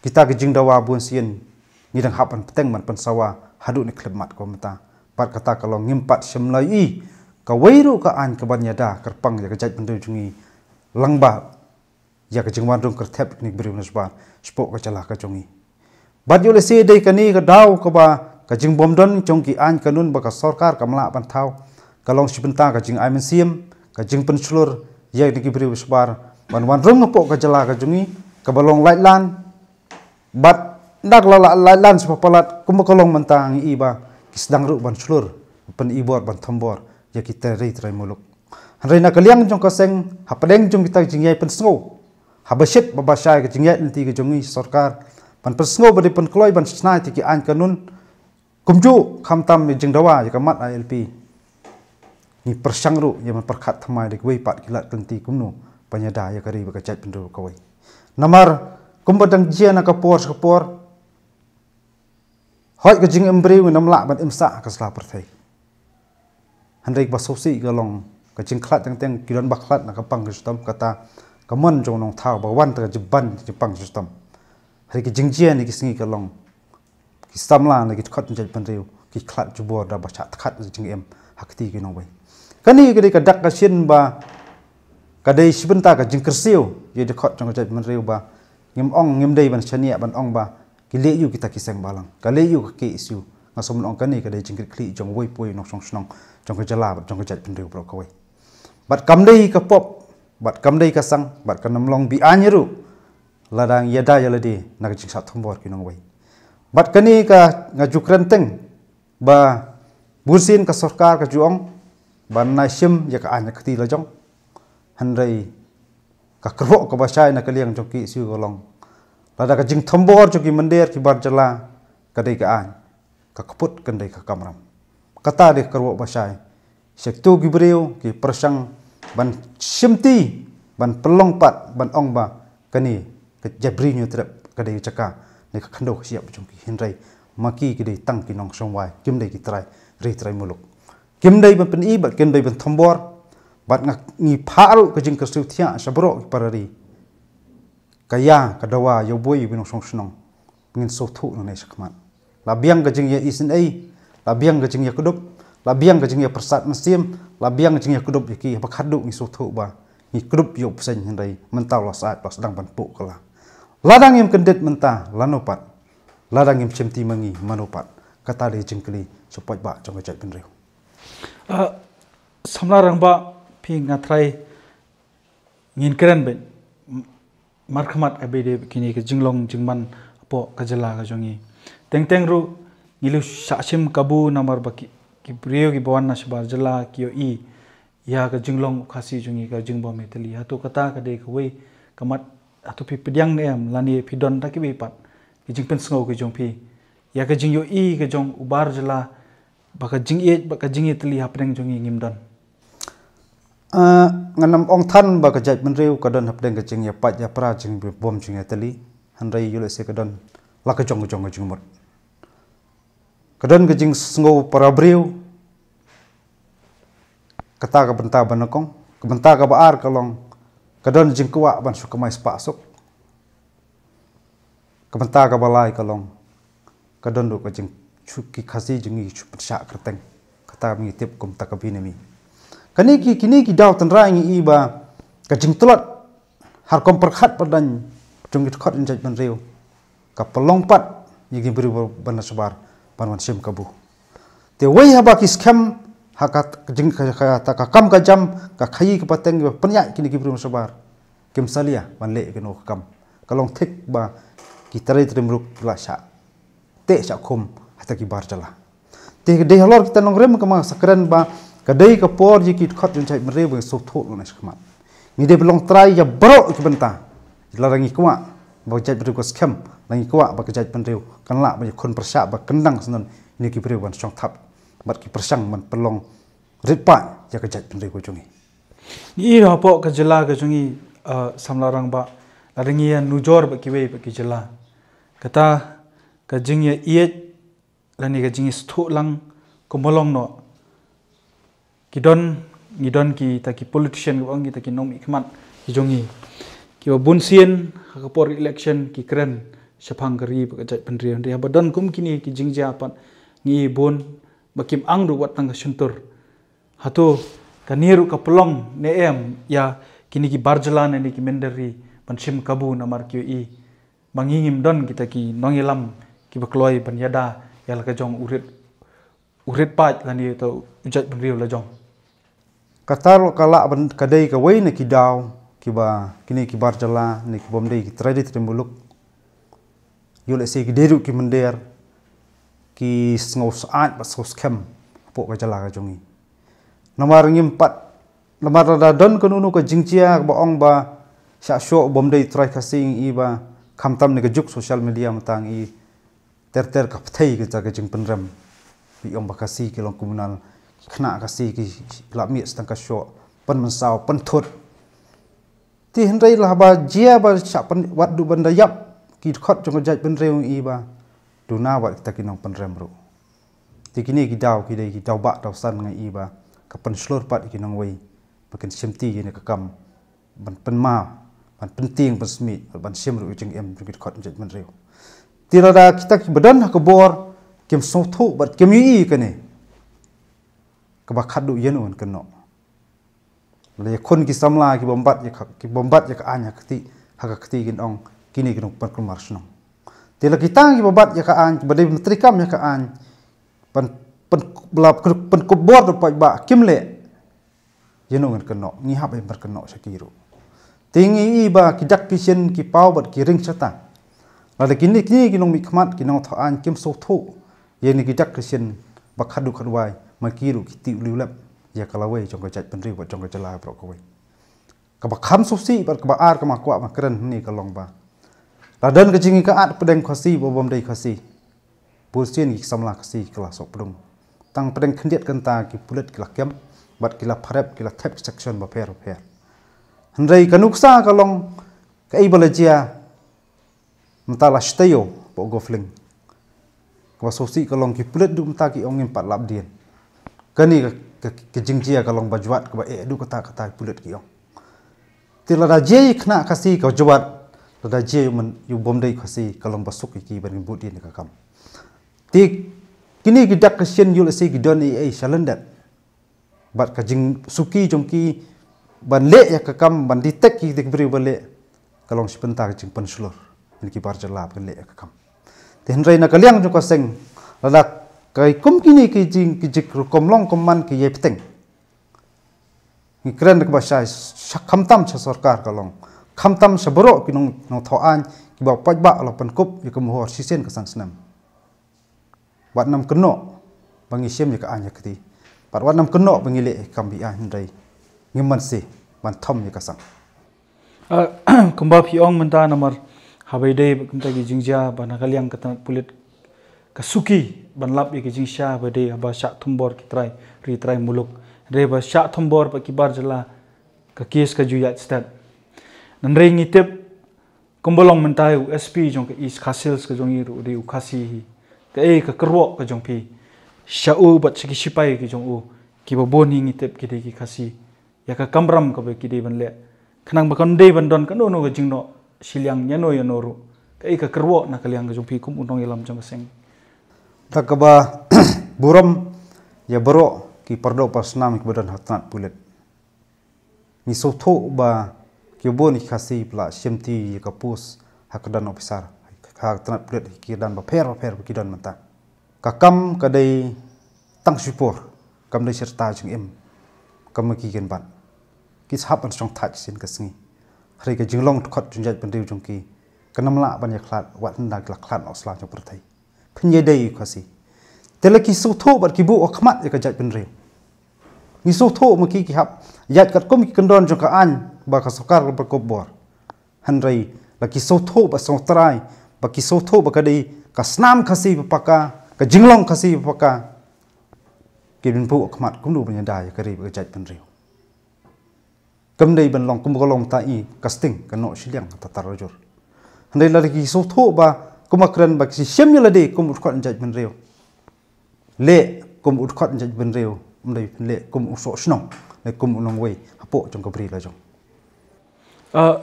kita ke jing dawa bun sien ngidang hapan peteng man pensawa hadu ni klemat ko mata pat kata kalau ngimpat semlai kawai ru ka an ka banyada kerpang ya kejat bendu jungi langba ya ke jingwan rung kertep ni beriu nasbar spok ka calah ka jongi bat yole se dei kani ka daw ka ba ka jing bomdon chongki an kanun ba ka sarkar kamla ban thau kalong sibenta ka jing aimen siam ka jing penslur ya ni beriu nasbar ban wan rung pok ka calah ka jongi ka balong laitlan bat ndak la laitlan sepapalat kum kalong mentang iba kisdang ru ban slur pen ibor ban thambor ya kita rei trai muluk hanrei na kaliang jong ka seng hapadeng jong kita jing yai pen sngo habasit babasai ke jingyat nanti ke jongi sarkar pan persngo badi pan kloi ban snai ti ki an kanun kumju khamtam jing dawa ka mat ILP ni persang ru yang perkat thamai de wei pat kilat kenti kumno panyada ya kari ba kacai pendro kawai namar kumbadang jia na kapor hoi ka jing embreu nam la ban imsa ka sla perthai handai ba sosi ga long ka jing khlat teng kilon ba khlat na ka pang system kata ka mon jong nong thau ba wan ta jiban jipang system hari ki jing jia ni ki singi ka long ki samla na ki khot jai pendreu ki khlat jubor da ba chat khat jing em hakti ki nong bai kani ka dak ka sin ba kadai sebentar ka jing kersiu ye de khot jong jai pendreu ba ngim ong ngim dei ban chania ban ong ba ki le yu kita kisang balang ka le yu ka ke isu ngasom ong kani kadai jing kli jong wei poi nok song snong jong ka jala jong ka jai pendreu pro ka wei bat kam dei ka pop bat kam dei ka sang bat ka nam long bi anyeru ladang yada yalade nak jing sat thombor ki nong wei bat kani ka ngajuk renteng ba bursin ka sarkar ka juong ban na sim ya ka anya khti la jong hanrei ka kro ka basai na kaliang jong ki siu golong lada ka jing thombor jong ki mandir ki bar jala ka dei ka an ka kaput kan dei ka kamram kata de kro basai sektu ki breu ki persang ban simti ban pelong pat ban ong ba kani ka jabri nyu trep ka dei chaka ne ka khando siap jong ki hinrei maki ki dei tang ki nong songwai kim dei ki trai ri trai muluk kim dei ban pen i bat kim dei ban thombor bat ngi pharu ka jing ka su thia sabro ki parari kaya kadawa yo boy binong song snong ngin so thu no ne sakman labiang ka jing ya isin ai labiang ka jing ya kudup labiang ka jing ya persat mesim labiang ka jing ya kudup ki ba khadu ngi so thu ba ngi kudup yo psen hinrei mental la saat pas dang ban pu kala ladang im kendet menta lanopat ladang im chemti mangi manopat kata de jingkli support ba jong jai penreu samla rang ba phi ngatrai ngin keren ben markhamat abede kini ke jinglong jingman po kajala ka jongi teng ru ngilu sasim kabu namar baki ki breu ki bawan na sabar jala ki i ya ka jinglong khasi jongi ka jingbo meteli hatu kata ka de kwe kamat atu pi pedyang ne am lani pi don ta ki be pat ki jingpen sngo ki jong pi ya ka jing yo i ka jong ubar jala baka jing e baka jing teli hapdeng jongi ngimdon nganam ong than ba ka jai penreu ka don hapdeng ka jing ya pat ya pra jing bom jing ya teli hanrei yule se ka don la ka jong jing mot ka don ka jing sngo para breu kata ka benta banakong ka benta ka baar ka long ka don jing kwa ban su ka mai spa sok ka benta ka balai ka long ka don do ka jing chuki khasi jingi chup sha kerteng kata mi tip kum ta ka binemi kini ki daw tan ra ngi iba ka jing tulot har kom perkhat padan jong it khot injaj ban reu ka pelong pat yigi beri ban sabar ban sim kabu te wei haba ki scam hakat jing ka ta ka kam ka jam ka khai ka pateng penya kini ki beri sabar kim salia ban le keno kam kalong thik ba ki tare trimruk la sha te sha khum hata ki bar jala te de halor kita nong rem ka ma sakran ba kadai ka por ji kit khot jai mre be so tho no skmat ni de belong trai ya bro ki benta larangi kwa ba jai bre ko scam langi kwa ba jai pen reu kan la ba khon persya ba kendang senon ni ki bre ban song thap bat ki persang man pelong ripa ya ka jai pen reu ko jungi ni ro po ka jala ka jungi samlarang ba larangi ya nujor ba ki we ba ki jala kata ka jing ya iet lani ka jing stho lang ko molong no kidon ki taki politician ko angi taki nom ikmat ki jongi ki bunsien ka por election ki kren sapang kari ba jai pendri dia badan kum kini ki jingja pat ni bon bakim ang ru wat tang suntur hatu kaniru ka pelong ne em ya kini ki barjalan ni ki menderi pansim kabu namar ki i bangingim don kita ki nongilam ki bakloi panyada ya la ka jong urit pat lani to ujat pendri la jong katar kala ban kadai ka wei ne ki daw ki ba kini ki bar jala ne ki bom dei ki tradit remuluk yule se ki deru ki mender ki sngo saat ba sos kem po ka jala ka jongi namar ngim pat namar da don ko nunu ko jingchia ba ong ba sha sho bom dei trai khasing i ba khamtam ne ka juk social media matang i ter ka pthai ka jing penram bi ong ba khasi ki long komunal khna kasi ki la mi stang ka sho pan man sao pan thot ti hen rei la ba jia ba cha pan wat du ban da yap ki khot jong jaj ban reu i ba du na wa ta ki nong pan rem ru ti kini ki daw ki dei ki daw ba daw san ngai i ba ka pan slor pat ki nong wei bakan semti ni ka kam ban pan ma ban penting ban smi ban sem ru jeng em ki khot jaj ban reu ti la da kita ki badan ka bor kem so thu bat kem yi ka ne ka ba khadu yen on ka no le kon ki samla ki bombat ya ka anya kti ha ka kti gin ong kini gin pan kumar sno te la kita ki bombat ya ka an badai menteri kam ya ka an pan blab pan ko bor do ba kim le yen on ka no ngi hab ber ka no sakiru tingi i ba ki dak ki sen ki pau bat ki ring chata la kini ki nong mi khmat ki nong tho an kim so thu yen ki dak ki sen ba khadu khadwai ma kiru ki ti liu lap ya kalawai jong ka jaj pen riu jong ka jala pro ko wei ka ba kham subsi bar ka ba ar ka ma kwa ma kren ni ka long ba la dan ka jingi ka at pedeng khasi bo bom dei khasi bu sien ki samla khasi kala sok plung tang pedeng khndiet kan ta ki pulet ki la kem bat ki la pharep ki la thep section ba pher handrei ka nuksa ka long ka i balajia mta la steyo bo gofling ka subsi ka long ki pulet du mta ki ongin pat lap dien kani ke jingjia kalong bajuat ke ba edu kata pulet ki ong tila da je khna khasi ka juat da je man yu bomdei khasi kalong basuk ki ban budi ni ka kam ti kini gidak ka sien yul si gidon e shalandat bat ka jing suki jongki ban le ya ka kam ban ditek ki dik bri bale kalong sipenta ka jing pan sulur ni ki bar jala ban le ka kam ten rei na kaliang jo ka seng ladak kai kum kini ki jing ki jik kom long kom man ki ye peteng ni kren ka basai kham tam cha sarkar ka long kham tam sabro ki nong tho an ki ba paj ba la pan kup ye kum hor sisen ka san snam wat nam keno bangi sem ye ka anya kti par wat nam keno bangi le kam bi an dai ngiman si ban thom ye ka sang kumba phi ong manta namar habai dei kumta ki jingja bana kaliang ka pulit kasuki banlap ye kijing sha bade ba sha thumbor ki trai muluk re ba sha thumbor pa ki bar jala ka case ka juya stat nan re ngi tep kombolong mentai USP jong ka is khasils ka jong ru ri khasi hi ka karwo ka jong pi sha u bat chi sipai ki jong u ki ba bon hi ngi tep ki de ki khasi ya ka kamram ka be ki de ban le khnang ba kon de ban don ka no no ka jing no silyang nyano ya noru ka karwo na kaliang ka jong pi kum unong ilam jong seng takaba buram ya bro ki pardo pasnam ki badan hatnat pulet ni so tho ba ki boni khasi pla semti ka pus hakdan officer ka hatnat pulet ki dan ba pher ki dan mata ka kam ka dei tang support kam dei serta jing em kam ki gen ban ki sap an song thach sin ka singi hre ka jinglong khot junjat pandiu jong ki kanamla ban ya khlat wat ndak la khlat osla jong prathai phnye dei khasi telaki so tho bat ki bu akhmat ka jaj pen re ni so tho ma ki hap yat kat kom ki kandon jong ka an ba ka sokar ba ko bor han rei la ki so tho ba so trai ba ki so tho ba ka dei ka snam khasi ba paka ka jinglong khasi ba paka ki bin bu akhmat kum du ban dai ka ri ba jaj pen re kam dei ban long kum ko long ta i casting ka no shiliang ta tarajur han rei la ki so tho ba kumakran bak si sem yala de kum utkot jaj ben reu le kum utkot jaj ben reu mdai le kum uso snong le kum unong wei hapo jong kabri la jong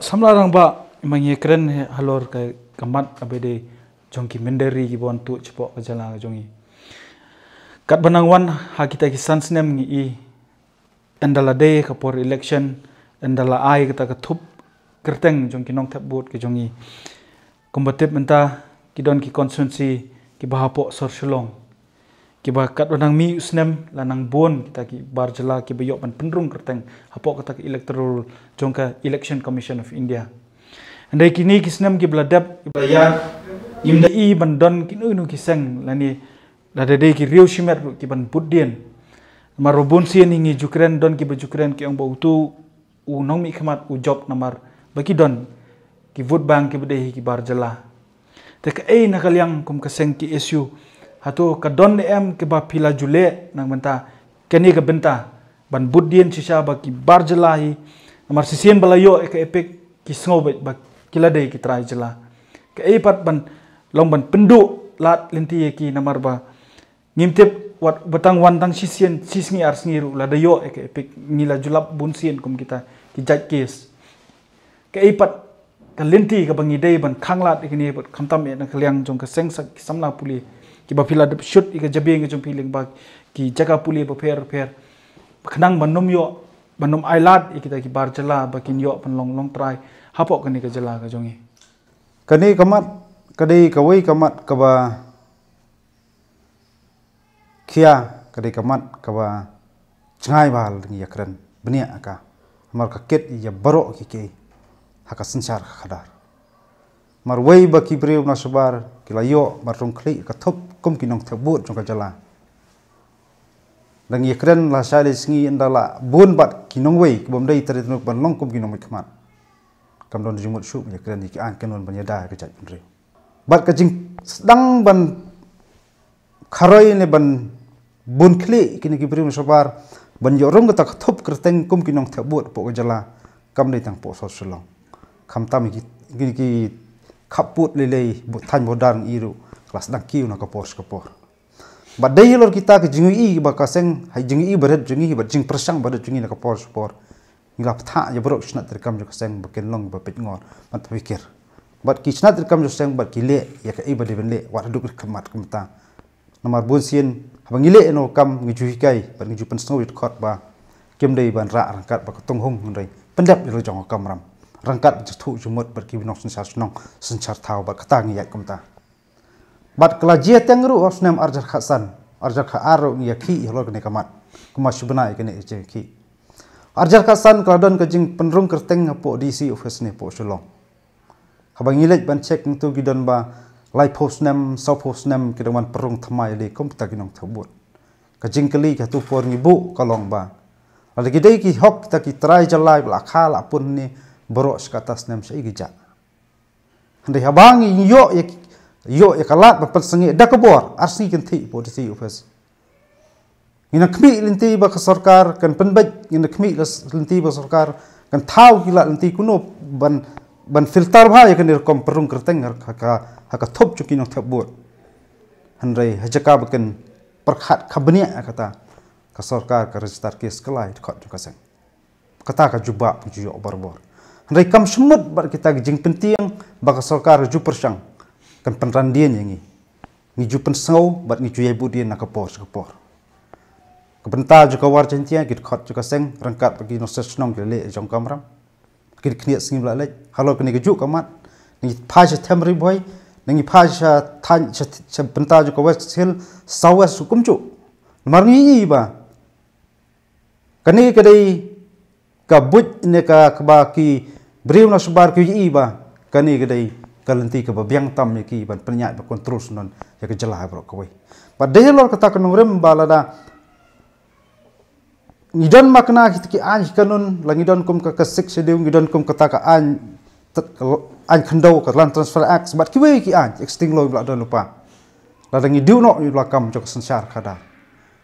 samla rang ba mangi kren halor ka kamat abede jong ki menderi ki bon tu chipo ka jala jong i kat banang wan ha kita ki sans nem ngi i endala de ka por election endala ai kita ka thup kerteng jong ki nong thap bot ki jong i kombatip menta kidon ki konsensi ki bahapo sor sholong ki ba kat banang mi usnem lanang bon kita ki barjala ki bayok pan penrung kerteng hapo kata ki electoral jongka election commission of India andai kini kisnem ki bladap ki bayan imda i bandon ki nu ki seng lani lada de ki riu shimet ki ban pudien marobon sien hingi jukren don ki bajukren ki ong bautu u nong mi khamat u job namar baki don ki vote bank ki bade ki barjala te ka na kaliang kum kaseng ki issue hato ka don em ke ba pila jule nang menta keni ka benta ban budien sisa ba ki barjelahi namar sisien balayo ke epek ki sngobe ba kilade ki trai jela ke epat ban long ban pendu lat linti ki namar ba ngimtep wat batang wantang sisien sisngi arsngiru ladayo ke epek ngila julap bunsien kum kita ki jaj kes ke epat ka linti ka bangidei ban khanglat ikini bat khamtam e na kaliang jong ka sengsak ki samla puli ki ba pila dep shoot ika jabe ngi jong piling ba ki jaga puli ba per khnang banum yo banum ailat ikita ki bar jala ba kin yo pan long try hapok kani ka jala ka jongi kani kamat kadai kawai kamat kaba kia kadai kamat kaba cengai bal ngi yakran benia aka mar ka ket ya baro ki ke haka sensar khadar mar wei ba ki breu na sabar kilayo mar rong kli ka thop kum kinong thabut jong ka jala dan yakran la sale singi andala bun bat kinong wei kebom dai tari tunuk ban long kum kinong mikmat kam don jumut shu yakran ki an kanon banyada ka jat andre bat ka jing sedang ban kharoi ne ban bun kli kini ki brim sobar ban yorong ka thop kerteng kum kinong thabut po ka jala kam dai tang po so sulong kam tam ki khaput lelei than bodan iru kelas dang kiu na ka por But day lor kita ke jingui ba kaseng hai jingui berat jingi ba jing persang ba jingi na kapor spor ngilap tha ya bro snat terkam jo kaseng ba ken long ba pet ngor mat pikir bat ki snat terkam jo seng ba ki le ya ka iba de ben le wa duk kemat kemta nomor bun sien ba ngile no kam ngiju kai ba ngiju pen snow it khot ba kem dei ban ra rangkat ba tong hung ndai pendap lo jong kam ram rangkat thu jumot ba ki nok sensar snong sensar thau ba kata ngi ya kemta Bat kelajia tengru osnem arjar khasan arjar kha aro ngia ki holor kene kamat kuma subnai kene eche ki arjar khasan kladon kajing penrung kerteng po DC office ne po sulong habang ngilej ban check tu gidon ba lai postnem sau postnem kidaman perung thamai le komputer kinong thobut kajing kali ka tu por ngibu kalong ba ala gidei ki hok ta ki try jalai la khala pun ni borok skatas nem sei gija handai habang yo ya kalat bapak sengi dah kebor arsi kenti polisi office ina kmi linti ba ka sarkar kan penbaj ina kmi linti ba sarkar kan thau gila linti kuno ban filter bha ya kan kom perung kerteng ka thop chuki no thabur handrai hajaka bakan perkhat khabnia kata ka sarkar ka register kes kelai khot ka seng kata ka jubak juyo barbor handrai kam semut bar kita jing penting ba ka sarkar ju persang kan penrandian yang ni jupen snow bat ni cuy budien nak kapor kebentar juga war jentia git khot juga seng rangkat bagi noses nong le jong kamram git khniat singim la le halo kini gejuk kamat ni phaj temri boy ni phaj than bentar juga was sel sawas hukum cu marni ba kani kadai kabut ne ka baki briu na subar ki ba kani kadai kalanti ke babiang tam ki ban penyat ba kontrol sunon ya ke jelah bro koi ba de lor kata kanung rem balada ngidon makna ki an kanun langidon kum ka sik sedeu ngidon kum kata ka an khandau ka lan transfer act bat ki we ki an exting loy bla don lupa la dangi diu no yu lakam jok sensar kada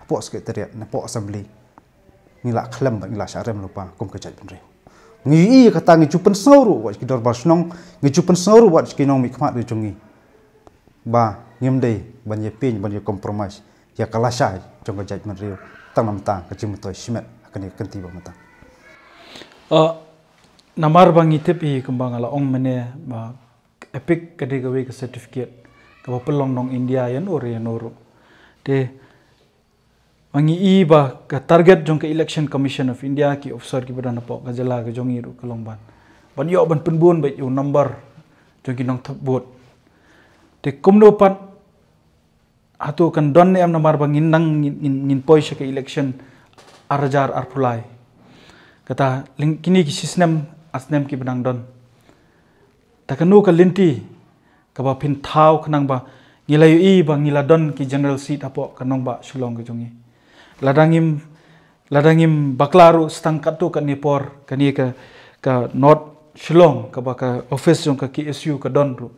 po sekretariat na po assembly ngila khlem ba ngila syarem lupa kum ka jat penre ngi kata ngi jupen snoru wat ki dor basnong ngi jupen snoru wat ki nong mikmat de jungi ba ngimdei ban ye pin ban ye compromise ya kalasai jong jaj menriu tanam ta kecim toy simet akan kenti ba mata namar bangi tepi kembang ala ong mene ba epic kade gawe ke certificate ka pelong nong India yan oro de Mangi iba ka target jong ke Election Commission of India ki officer ki badan po ka jala ka jong iru kalongban ban yo ban penbun ba yu number jong ki nong thabot te kumno pat atu kan don ne am namar bang nang ngin poise ke election arajar arpulai kata kini ki system asnem ki benang don takanu ka linti ka ba pin thau khnang ba ngilayu i ba ngiladon ki general seat apo kanong ba sulong ka jongi ladangim baklaru stangkat tu kan nipor kani ka North Shillong ka ba ka office jong ka KSU ka don ru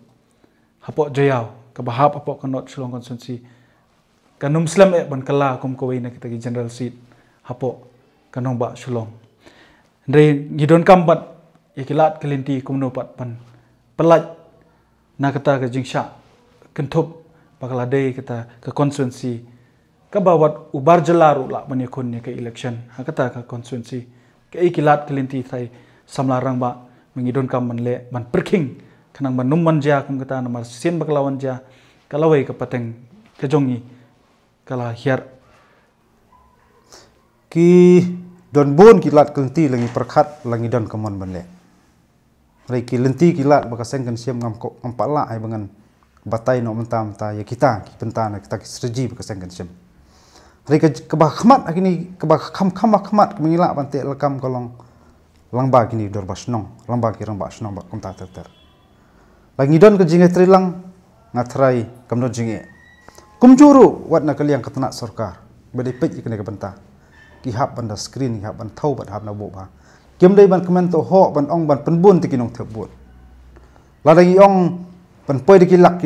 hapo joyau ka bahap apo ka North Shillong constituency ka muslim ban kala kum ko na kita ki general seat hapo kanong ba sulong ndre ngidon kambat ikilat kelinti kumno pat pan pelaj na kata ke jingsha kentup bakal ada kata ke konstituensi ke bawat ubar jelaru lah menyekun ke election ha kata ke konstituensi ke ikilat kelinti thai samlarang ba mengidon kam manle man perking kanang manum manja kum kata nomor sin baklawan ja kalawai ke pateng ke jongi kala hiar ki don bon kilat kelinti langi perkhat langi don kamon banle rai kilinti kilat bakaseng kan siam ngam pala ai bangan batai no mentam ta ya kita pentana kita strategi bakaseng kan siam rai ke bah khmat akini ke bah khmat mengilak bante lekam kolong langba kini dor basnong lamba kirang basnong bak kom ta ter langi don ke jinge trilang ngatrai kamno jinge kumjuru wat na kaliang ketena sarkar bade pej ikene ke benta ki hab banda screen ki hab ban thau bat hab na bo ba kem dai ban comment to ho ban ong ban penbun tikinong thebut ladai ong ban poi diki lak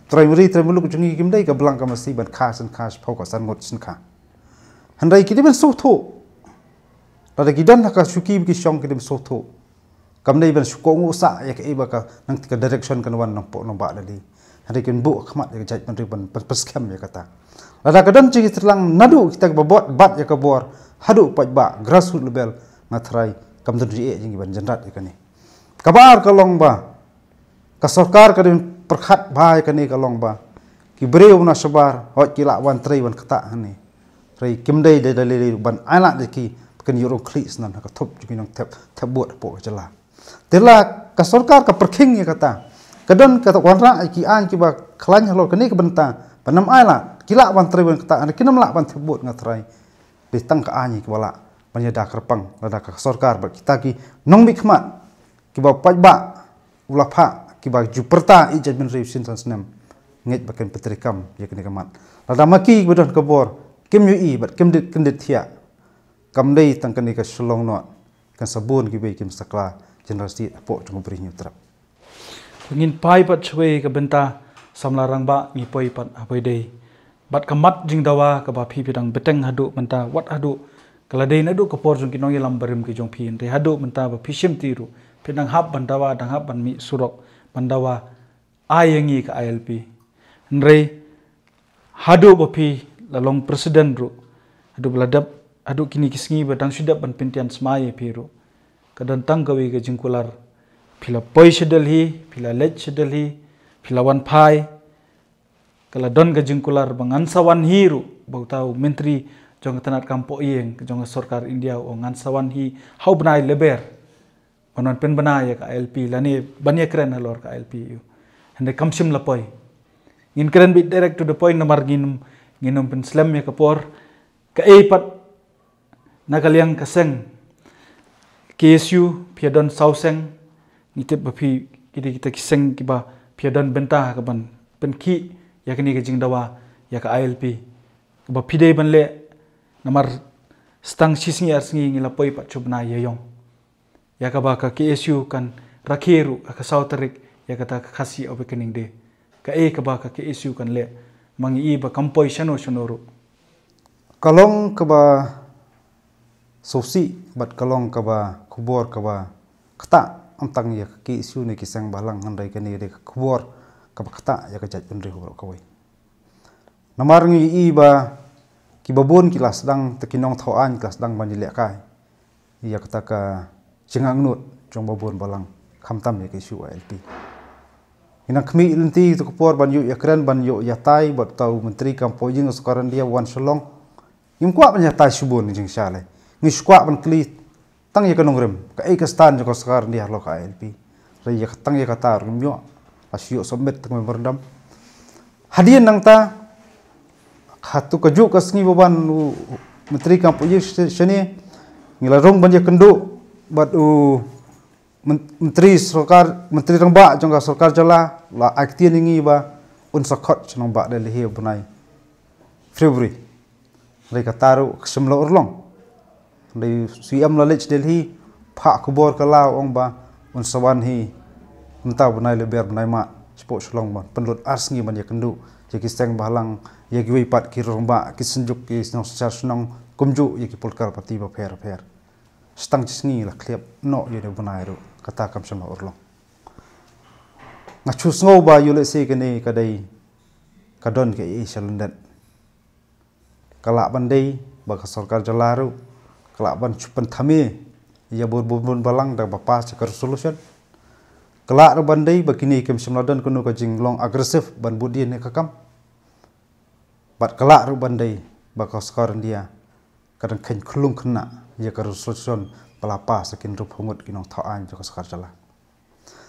primary muluk jungi kem dai ka blang ka masi ban khas phau ka san ngot sin kha handai ki ban so tho ladai ki dan ka suki ki song ki so tho kam dai ban suko ngu sa ya ke ba ka nang ka direction kan wan nang po no ba dali handai ken bu khmat ya jai ban ban peskem ya kata lada kadan ci terlang nadu kita babot bat ya ka bor hadu paj ba grassroots level ngathrai kam dun ri e jingi ban janrat ikani kabar kalong ba ka sarkar ka perkhat bhai kani kalong ba ki breu na sabar hot ki la wan trei wan kata hani rei kimdei de dali ban ala de ki kan yuro klis nan ka thop jingi nong thep buat po jela terla ka sarkar ka perking ya kata kadon ka wanra ki an ki ba khlan halo kani ka benta panam ala kila wan trei wan kata ani kinam la wan thebut ngathrai di tang ka ani ki bala menyeda kerpang lada ka sarkar ba kita ki nong bikmat ki ba pajba ulapha ki ba juperta i judgment revision transnam nget bakan petrikam ya kene kamat lada maki bedon ka bor kim yu i bat kim dit kendit thia kam dei tang kene ka slong no kan sabun ki be kim sakla generasi apo jong bri nyutrap ngin pai pat chwe ka benta samlarang ba ngi poi pat apai dei bat kamat jing dawa ka ba phi pidang beteng hadu benta wat hadu kala dei na du ko por jong kinong yelam barim ki jong phin re hadu menta ba phishim tiru pinang hab bandawa dang hab ban mi surok bandawa ayangi ka ILP nre hadu ba phi lalong presiden ru hadu bladap hadu kini kisngi ba dang sidap ban pintian smaye phiru kadan tang kawi ka jingkular phila poi sedel hi phila lech sedel hi phila wan phai kala don ka jingkular bangan sawan hiru bautau menteri jong tanat kampo ieng jong sarkar India o ngan sawan hi hau banai leber onon pen banai ka LP lani banya kren halor ka LP yu hande kamsim lapoi in kren bit direct to the point namar ginum pen slam ya kapor ka pat nagaliang kaseng KSU piadon sauseng nitip bapi kita kiseng kiba piadon bentah ka ban penki yakni ka jingdawa ya ka ILP ba pidei banle namar stang sisngi arsngi ngila poi pat chubna yeyong ya ka ba ka KSU kan rakhiru ka sauterik ya kata ka khasi awakening de ka ba ka KSU kan le mangi ba kampoi shanoru kalong ka ba sosi bat kalong ka ba kubor ka ba kata antang ya KSU ne kisang balang handai kani de kubor ka ba kata ya ka jaj penri ho ka wai namar ngi ba ki babon kilas dang tekinong thoan kilas dang banjile kai ya kata ka jingang nut jong babon balang khamtam ya KSU ILP ina khmi linti to kupor ban yu yakran ban yu yatai bat tau menteri kampo jing sekarang dia wan solong yum kwa ban yatai subun jing sale ngi skwa ban kli tang ya kanong rem ka e kastan jo sekarang dia lo ka ILP re ya tang ya kata rum yo asyo somet tang berdam hadian nang ta hatu kaju kasngi baban menteri kampo jing sene ngilarong ban ya kendo bat menteri sarkar menteri rangba jongga sarkar jala la aktian ingi ba un sakot chnong ba de lehe bunai February mereka taru kesemla urlong dei siam la lech delhi pha kubor kala ong ba un sawan hi unta bunai leber bunai ma sport shlong ba penlut ars ngi ban ya kendu je kiseng balang ye giwi pat ki rongba ki senjuk ki snong sar snong kumju ya ki polkar parti ba pher stang cisngi la kliap no ye de bunai ru kata kam sama urlong ngachu sngo ba yule se kene kadai kadon ke Isalundan kalak bandai ba sarkar jalaru kalak ban chupan thame ya bun balang da bapa sekar solution kelak bandai begini kem semladan kuno ka jinglong agresif ban budi ne kakam bat kelak bandai bakal sekarang dia kadang ken klung kena ya kar solution pelapa sakin rup hungut kinong thaan jo sekar jala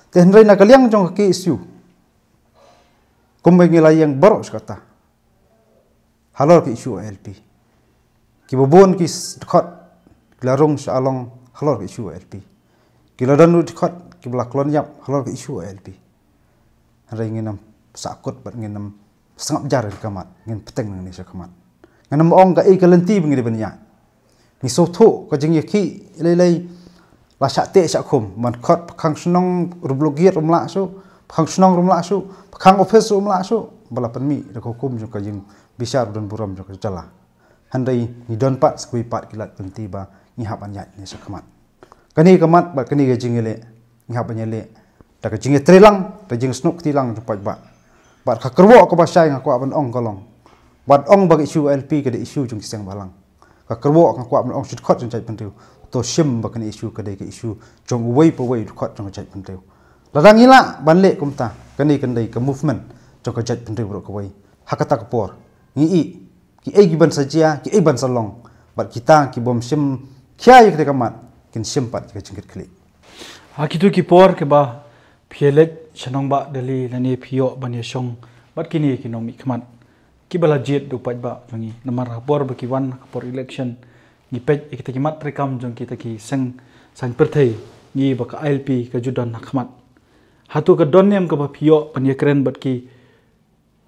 tenrai na kaliang jong ke isu kumbai ngilai yang baru sekata halal ke isu LP kibobon ki khot larung salong halal ke isu LP kiladan nu khot kibla klon yap halal ke isu LP hari nginam sakut bat nginam sengap jar kamat ngin peteng ni sakamat nginam ong ka kalenti bengi benya ni soto ka jing yaki lelai la sakte sakum man khot khang snong rublogir rumla su khang snong rumla su khang office rumla su bala penmi de hukum jo ka jing bisar dan buram jo ka jala handai ni don pat skui pat kilat penti ba ni hap anya ni sakamat kani kamat ba kani ga jingele ni hap anya le da ka jinge trelang da jing snuk tilang jo pat ba ka kerwo ko ba sai ngako aban ong kolong bat ong ba isu LP ka de isu jung seng balang ka kerwo ngako aban ong sit khot jong chai pentiu to sim ba kani isu ka de ka isu jong wei po wei khot jong chai pentiu ladang ila ban le kumta kani kan dai ka movement jong ka chai pentiu ro ko wei hakata ka por ngi ki ai giban saja ki ai ban salong bat kita ki bom sim kya yek de kamat kin sim pat ka jingit kli Akitu ki por ke ba phielek chanong ba dali lani phio bani song bat kini kinong mi khmat ki bala jet du pat ba ngi namar por ba ki wan por election ngi pej ikita ki mat rekam jong kita ki sang perthei ngi ba ka LP ka judan khmat hatu ka don nem ka ba phio bani kren bat ki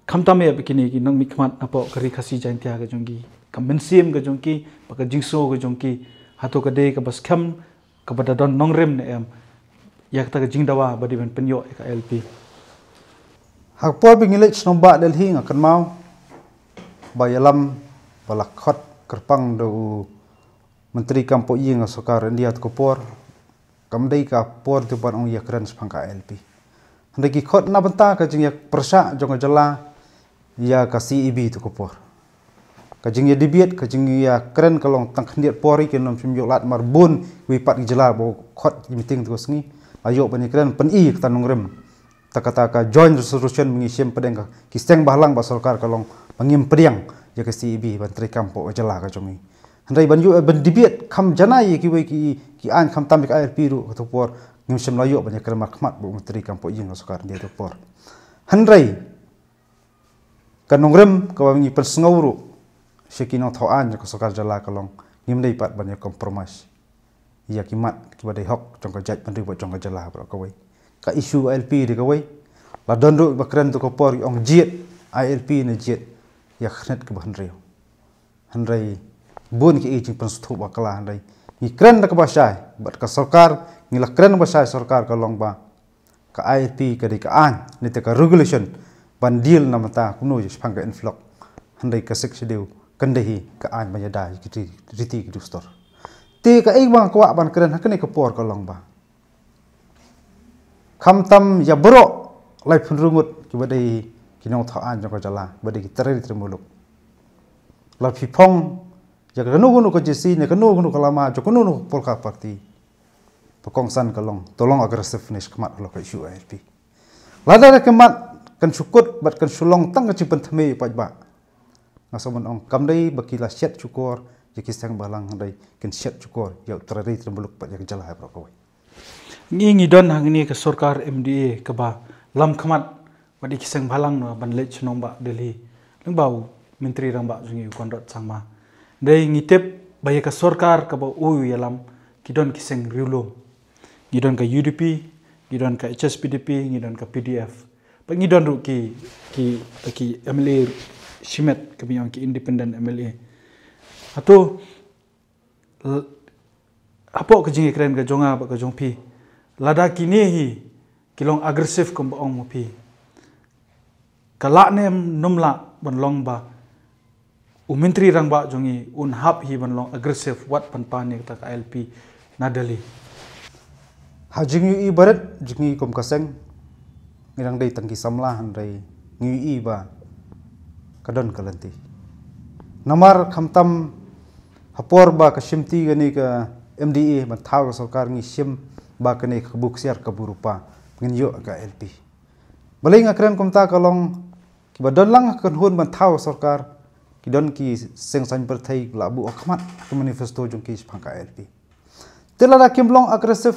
khamta me bikini ki nong mi khmat apo kari khasi jantia ga jonggi kambensim ga jongki baka jingso ga jongki hatu ka de ka bas kham ka bada don nongrem ne em yak ta ga jingdawa badi ben penyo ka LP hak por bingile chnomba delhi ngakan mau bayalam balakhat kerpang do menteri kampo ying sokar india ko por kamdei ka por tu ban ong yakran spangka LP handai ki khot na banta ka jing yak persa jong jala ya ka CEB tu ko por ka jing ya dibiet ka jing ya kren kalong tang khndiat pori ke nom chim lat marbun wi pat ki jala bo khot meeting tu sngi ayo bani kren pen i tanung rem takata ka joint resolution mengisim pedeng ka kiseng bahlang ba sarkar kalong pangim pedeng ya ka CEB bantri kampo jala ka jongi handai ban yu ban dibiet kham janai ki we ki an kham tam ka LP ru tu por ngim sim layo bani kren makmat bo menteri kampo ying sarkar dia tu por handai kanongrem ka wangi persngawru sekino thoan ko sokar jala kalong ngimdei pat banyak kompromis ya kimat ki badai hok jong ka jaj pandri bo jong ka jala bro ka wei ka isu LP di ka wei la dondu bakran to ko por ong jiet ILP ne jiet ya khnet ka ban reu handai bun ki ijing pensthu bakala handai ni kren ka basai bat ka sarkar ni la kren basai sarkar kalong ba ka ILP ka di ka an ni te ka regulation bandil namata kuno je spangka inflok handai ka sek sedeu kandehi ka an mayada ki riti ki dustor te ka ek bang kwa ban kren hakne ka por ka long ba kham tam ya bro lai phun rungut ki badai kinong tha an jong ka jala badai ki tare tremuluk la phi phong ya ka nu ko jesi ne ka nu ka lama jo ka nu polka parti pokong san ka long tolong aggressiveness kmat lo ka isu ILP lada ka mat kan syukut bat kan sulong tang ka cipen thme pat ba ngasamon ong kamdai bakila syat syukur ya kisang balang handai kan syat syukur ya terari trembuluk pat ya jala ha ko ngi don hangni ka sarkar MDA ka ba lam khamat badi kisang balang no ban le chnom ba delhi lengbau menteri rang ba jungi kondot sangma dei ngitep baya ka sarkar ka ba u yalam kidon kisang riulum ngidon ka UDP ngidon ka HSPDP ngidon ka PDF Pagi don ru ki MLA Shimet kami yang ki independent MLA. Atau apa kejing keren ke jonga ba ke jongpi. Lada kini hi kilong agresif kom ong mopi. Kalak nem numla ban long ba menteri rang ba jongi un hap hi ban long aggressive wat pan pan ni ta LP nadali hajing yu barat jingi kom kaseng ngirang dei tangki samla handai ngi ba kadon kalanti namar khamtam hapor ba kashimti gani ka MDA ban thau ka sarkar ngi sim ba kani khbuk siar kaburupa ngin yo ka LP baling akran komta kalong ki badon lang kan hun ban thau sarkar ki don ki seng san berthai labu akhmat ke manifesto jong ki phangka LP telada kimlong agresif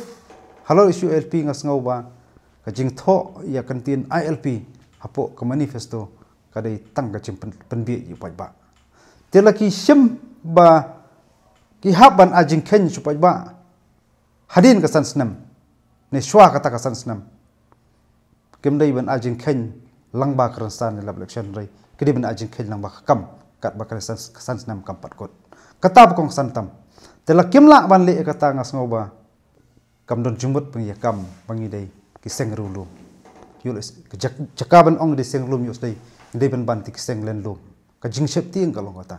halo isu LP ngasngau ba ka jing tho ya kantin ILP hapo ke manifesto kadai tang ka chim penbi yu pai ba telaki sim ba ki haban ajing ken supai ba hadin ka san snam ne shwa kata ka san snam kemdai ban ajing ken lang ba kransan lab election rai kedi ban ajing ken lang ba kam kat ba san snam kam pat kot kata kong santam tela kimla ban le kata ngasngau ba kam don jumut pang ya kam bangi dai ki seng rulu yules jakaban ong de seng lum yus dai dei ban ti seng len lum ka jing sep tieng ka long kata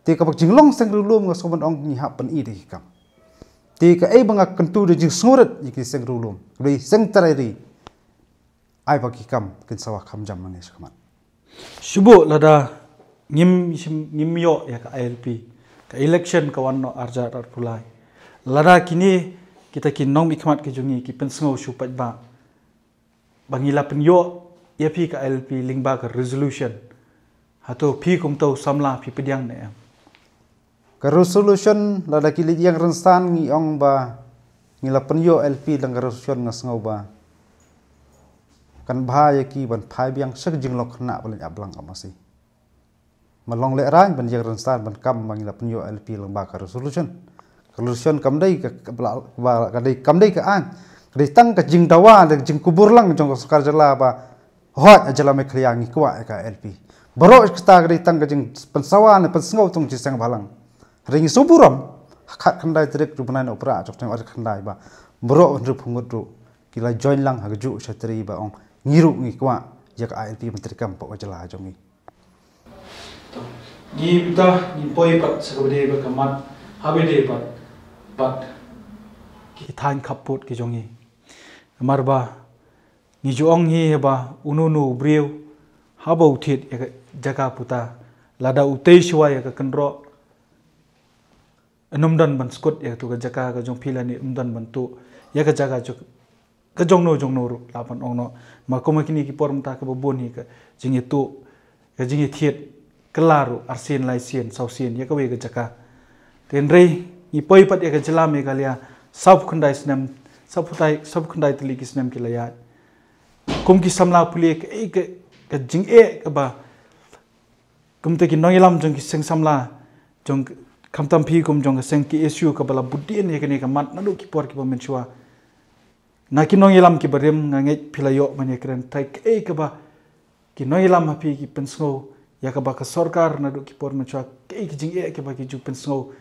ti ka bak jing long seng rulu ngas soban ong ni hap pan i de kam ti ka ei banga kentu de jing surat ki seng rulu dei seng tarai ri ai ba ki kam kin sawa kham jam mane shkamat Subo lada ngim yo ya ka ILP ka election ka wanno arja ar pulai lada kini kita kin nong ikmat ke jungi ki pensngau supat ba bangila pen yo ya pi ka ILP lingba ka resolution hato pi kum tau samla pi pediang ne ka resolution lada ki yang rensan ngi ong ba ngila pen yo LP lang ka resolution ngasngau ba kan bahaya ki ban phai biang sak jing lok khna balen ablang amasi malong le ran ban yang rensan ban kam mangila pen yo LP lang ba ka resolution kam dai ka dai kam dai ka an dai tang ka jing dawa de jing kubur lang jong sarkar jala ba hot ajala me khliangi kwa ka LP baro kita dai tang ka jing pensawa ne pensngau tung jisang balang ring suburam khat khandai trek rupanan opera chok tang ar khandai ba baro ru phungut ru kila join lang hagju chatri ba ong ngiru ngi kwa jak ILP menteri kam po jala jongi ni ta ni poi pat sakabde ba kamat habede pat ki than khaput ki jongi marba ni jong hi ba ununu brieu habo thit jaga puta lada utei shwa ya ka kanro anumdan ban skut ya tu ka jaga ka jong philani umdan ban tu ya ka jaga jo ka jongno ru lapan ongno makoma kini ki porm ta ka bobon hi ka jingi tu ka jingi thiet kelaru arsin laisien sausien ya ka we ka jaga tenrei ni poi pat ya ka jela me galia sab khandai snam sab khandai tli ki snam ki laya kum ki samla puli ka jing ka ba kum te ki nongilam jong ki seng samla jong khamtam phi kum jong seng ki issue ka bala budin ya ka mat nadu ki por ki pamen chua na ki nongilam ki barem ngange philayo mane kren tai ka ba ki nongilam hapi ki pensngo ya ka ba ka sarkar nadu ki por men chua ki jing ka ba ki ju pensngo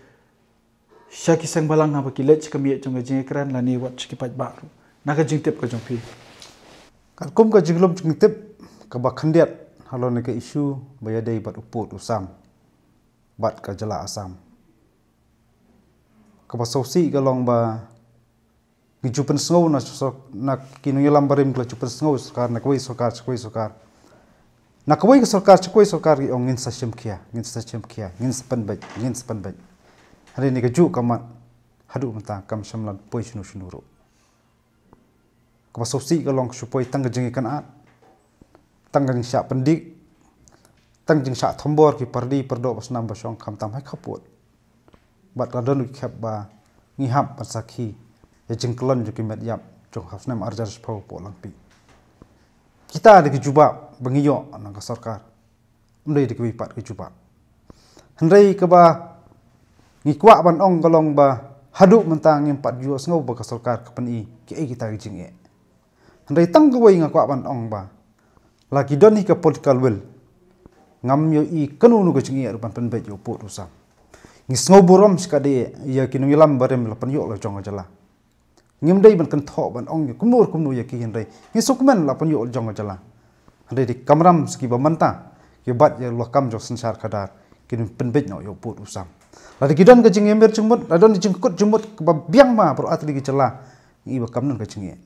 Syaki sang balang apa ki lech kami jong jing ekran lani wat ki pat baru naga jing tip ka jong pi kan kum ka jinglom jing tip ka ba khandiat halo ne ka issue baya dei bat uput usam bat ka jala asam ka ba sosi ka long ba ni jupen snow na kinu yelam barim kla jupen snow sarkar na koi sarkar na koi sarkar ki ongin sa chem kia ngin span bai hari ni keju kamat hadu mata kam samlan poi shunu ro ka sosi ka long supoi tang jing kan at tang jing sha pendik tang jing sha thombor ki pardi pardo basnam basong kham tam hai khaput bat ka don khap ba ngi hap pasakhi ya jing klon ju ki met yap jong hafnam arjar spau po lang pi kita de ki juba bangiyo anang ka sarkar ndai de ki pat ki juba handai ka ba ni kwa ban ong galong ba hadu mentang yang pat ju ngau ba ka sarkar ka pan i ki ai kita ki jing handai tang ka wai nga kwa ban ong ba lagi don hi ka political will ngam yo i kanu nu ka jing rupan pan ba yo pu rusam ni ngau borom skade ya ki nu lam barem la pan yo la jong jala ngim dai ban kan tho ban ong kumur kumnu ya ki handai ni sukmen la pan yo jong jala handai di kamram ski ba manta ki bat ya lo kam jo sansar kadar kin penbet no yo put usam lada gidan ka jing ember jengmut ladon jing kut jengmut ka biang ma pro atli ki cela ngi ba kamnon ka jinge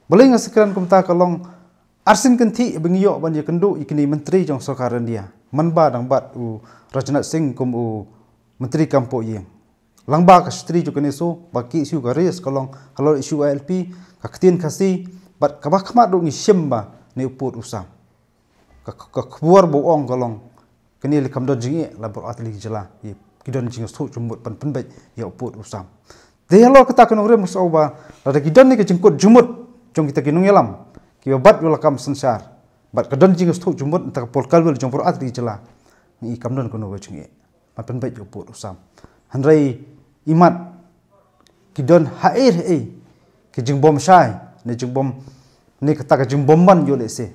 boleh ngasekran kumta kalong arsin kenti bengiyo ban ye kendu ikini menteri jong sarkaran dia manba dang bat u Rajnath Singh kum u menteri kampo ye langba ka stri ju kene so baki isu ka res kalong halol isu ALP ka ketin kasi bat ka ba khmat do ngi shemba ne uput usam ka khuar bo ong kalong kini le kamdon jinge la pro atli ki cela ye gidan jing stu jumut pan penbet ye uput usam de halol kata kanong rem so ba lada gidan ni ke jingkut jumut jong kita kinung yalam ki bat yo lakam sensar bat kadon jing stu jumut ta pol kalbel jong pro atli cela ni kamdon kono go jinge pan penbet ye uput usam hanrai imat kidon hair ki jing bom shai ne jing bom ni kata ka jing bomban yo lese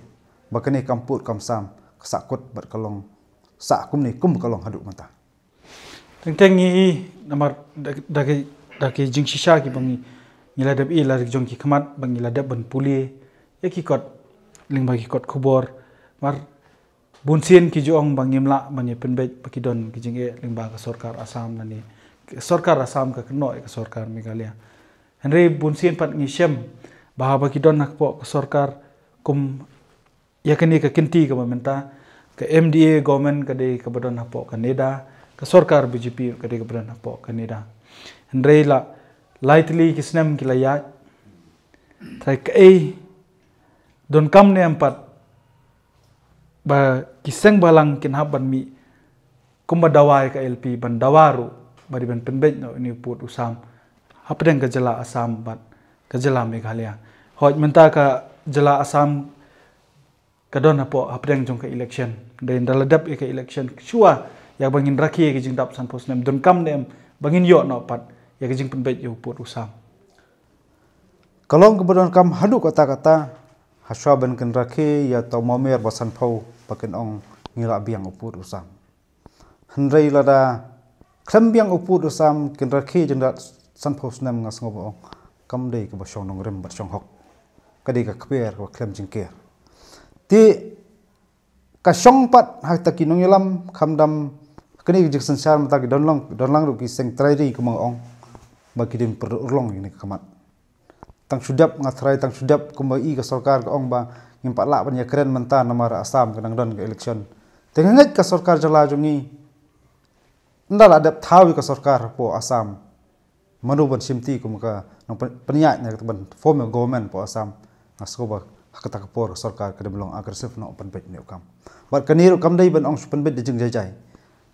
bakane kamput kamsam sakut bat kalong sa kum ni kum kalong haduk mata teng ni namar daki jing shisha ki bangi ngiladap i la jong ki khamat bangi ladap ban puli ki kot ling bagi kot khubor mar bunsien ki jong bangimla bani penbet pakidon ki jinge ling ba ka sarkar Assam nani sarkar Assam ka kno ka sarkar Meghalaya henry bunsien pat ngisem bahaba kidon nakpo ka sarkar kum yakani ka kinti ka mamenta ka MDA government ka de ka badon nakpo ka neda ka sarkar BJP ka de ka badon nakpo ka neda henry la lightly kisnem kilaya trai ka don kam ne empat ba kiseng balang kinhab ban mi kumba dawai ka LP ban dawaru bari ban penbet no ini put usam hapdeng ka jala Assam bat ka jala Meghalaya hoj menta ka jala Assam ka don apo hapdeng jong ka election den daladap ka election chua ya bangin rakhi ka jing dap san pos nem don kam nem bangin yo no pat ya ka jing penbet yo put usam kalong kebetulan kam hadu kata-kata haswa ban ken rakhi ya tau mamer basan pau paken ong ngila biang uput usam henrei lada klem biang uput usam ken rakhi jenda san pau snam ngas ngob ong kam dei ke basong nong rem basong hok kadi ka kper ka klem jingker ti ka song pat hak taki nong yalam khamdam kini jik sensar mata ki donlang ru ki seng trairi ke mong ong bagi din perulong ini kamat tang sudap ngatrai tang sudap kumbai ke sarkar ke ong ba ngimpak lak ban ya keren menta namara Assam kenang don ke election tengenget ke sarkar jala jungi ndal adap thawi ke sarkar po Assam manu ban simti kum ka nang penyak nya ban form government po Assam ngasko ba hakata ke por sarkar ke belong agresif no open bet ne kam bat kaniru kam dai ban ong open bet jing jajai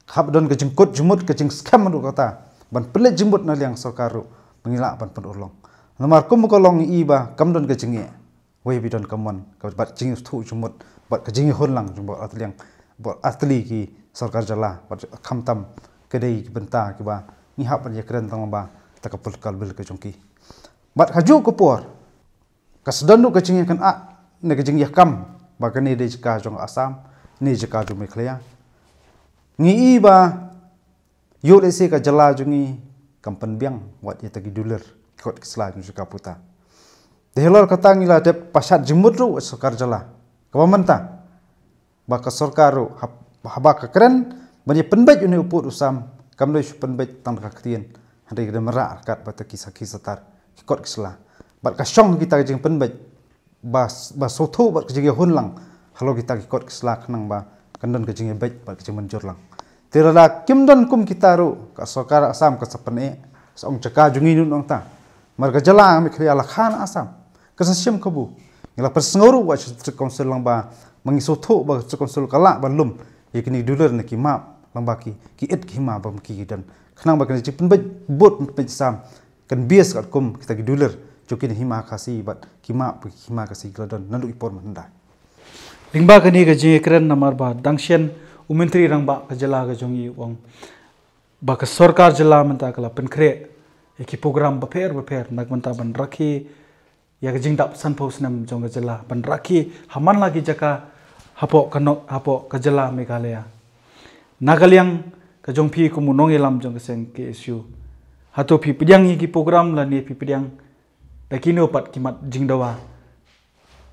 khap don ke jingkut jumut ke jing scam manu kata ban pelet jimbut na liang sarkar ru mengilak ban penulong namar kum kolong iba kam don ke jinge we bidon kamon ka bat jing thu jumut bat ke jinge honlang jumbo atliang bot atli ki sarkar jala bat khamtam kedai benta ki ba ni hap ban yakren tang ba takapul kalbil ke jongki bat haju ko por kasdan ke jinge kan a ne ke jinge kam ba ke ni de ka jong Assam ni jaka jong Meghalaya ngi iba yo ese ka jala jungi kampan biang wat ye tagi duler kot kesla jung puta dehelor kata ngila de pasat jemut ru sarkar jala kawamenta ba ka sarkar ru haba ka keren bani penbet uni uput usam kamdoi penbet tang ka ketien hande de merak kat bata kisah satar kot kesla bat ka syong kita jing penbet bas soto bat ke hunlang halo kita kot kesla kenang ba kandon ke jing bet bat ke menjurlang tirada kimdon kum kita ru ka sarkar Assam ka sapane song caka jungi nun ong ta marga jala mi khria la khan Assam kasasyam kabu ngila persenguru wa konsul lang ba mangisoto ba konsul kala balum yakini duler na ki map lang ba ki et ki ma bam ki dan khnang ba kan jipen bet bot pe sam kan bias kat kum kita ki duler jokin hima khasi bat ki map ki ma kasi gladon nandu ipor manda lingba kani ga je kren namar ba dangshen umentri rang ba ka jala ga jongi wong ba ka sarkar jala menta kala penkre eki program baper nak menta ban rakhi ya jing dap san pos nam jong jala ban rakhi haman lagi jaka hapo kanok hapo ka jala Meghalaya nagaliang ka jong phi ku munong elam jong seng ke isu hato phi pidyang ki program la ni phi pidyang dakino pat kimat jing dawa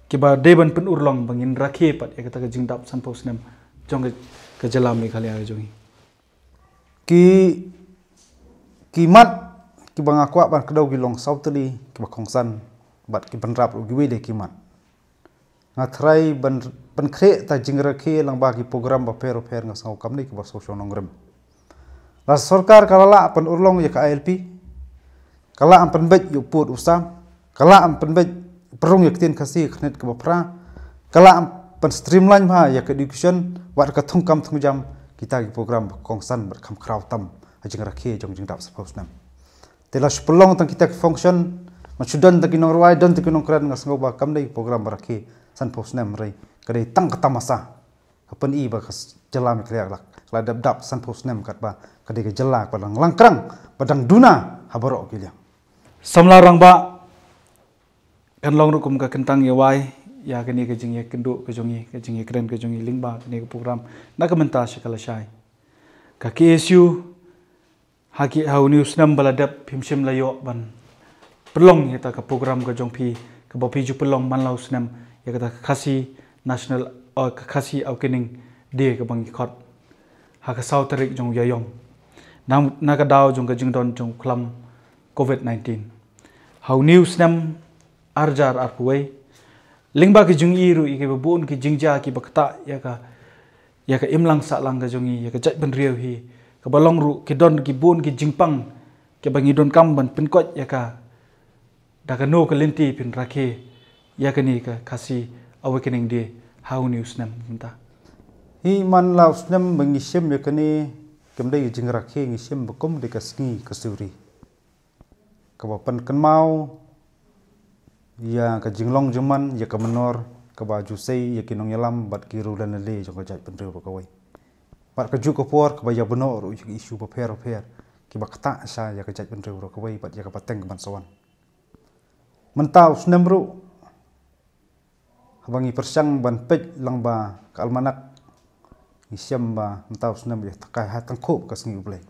kiba deban pen urlong bangin rakhi pat ya kata ka jing dap san pos nam jong ka jala Meghalaya jongi mat ki bang akwa ban kedau gilong sauteli ki bakongsan bat ki benrap ugi wede ki mat ngatrai ban kre ta jingra ke lang ba ki program ba pero ngasau kamni ki ba sosio nongrem la sarkar kalala pan urlong ya ka ALP kala am pan bet yu put usam kala am pan bet perung ya tin kasi khnet ki ba pra kala am pan streamline ma ya ka education wat ka thungkam thungjam kita ki program kongsan ber kham kraw tam ajing rakhe jong jing dap suppose nam tela sepelong tang kita function machudan ta kinong ruai dan ta kinong kran ngas ngoba kam dei program rakhe san pos nam rei kadai tang ka tamasa kapan i ba jelam kriak lak la dap san pos nam kat ba kadai ke jelak padang langkrang padang duna habarok giliang samlarang ba kan long rukum ka kentang ya wai ya kini ke jing ya kendo ke jing kren ke jongi lingba kini ke program na kamenta sekala syai ka KSU haki hau news nam baladap phimsim layo ban pelong ya ta ka program ke jong phi ke bopi ju pelong man lau snam ya kata khasi national khasi awakening day ke bang khot ha ka sau tarik jong yayong na ka daw jong ka jing don jong klam COVID-19 hau news nam arjar arpuai lingba ke jung iru ke babun ke jingja ki bakta ya ka imlang sa lang ka jungi ya ka jat ban riau hi ka balong ru ke don ki bun ki jingpang ke bangi don kam ban pinkot ya ka da ka no ka linti pin rakhe ya ka ni ka khasi awakening day how news nam minta hi man lau snam bangi sem ya kani kemdai jing rakhe ngi sem bakom de ka sngi ka suri ka bapan kan mau ya ka jinglong juman ya ka menor ka baju sei ya kinong yalam bat kiru dan le jong ka jat pendeu ka wai bat ka ju ka por ka ba ya benor isu ba per ki ba kata sa ya ka jat pendeu ka wai bat ya ka pateng ban sawan mentau snam ru habangi persang ban pej lang ba ka almanak isiam ba mentau snam ya takai hatang khop ka sngi ublai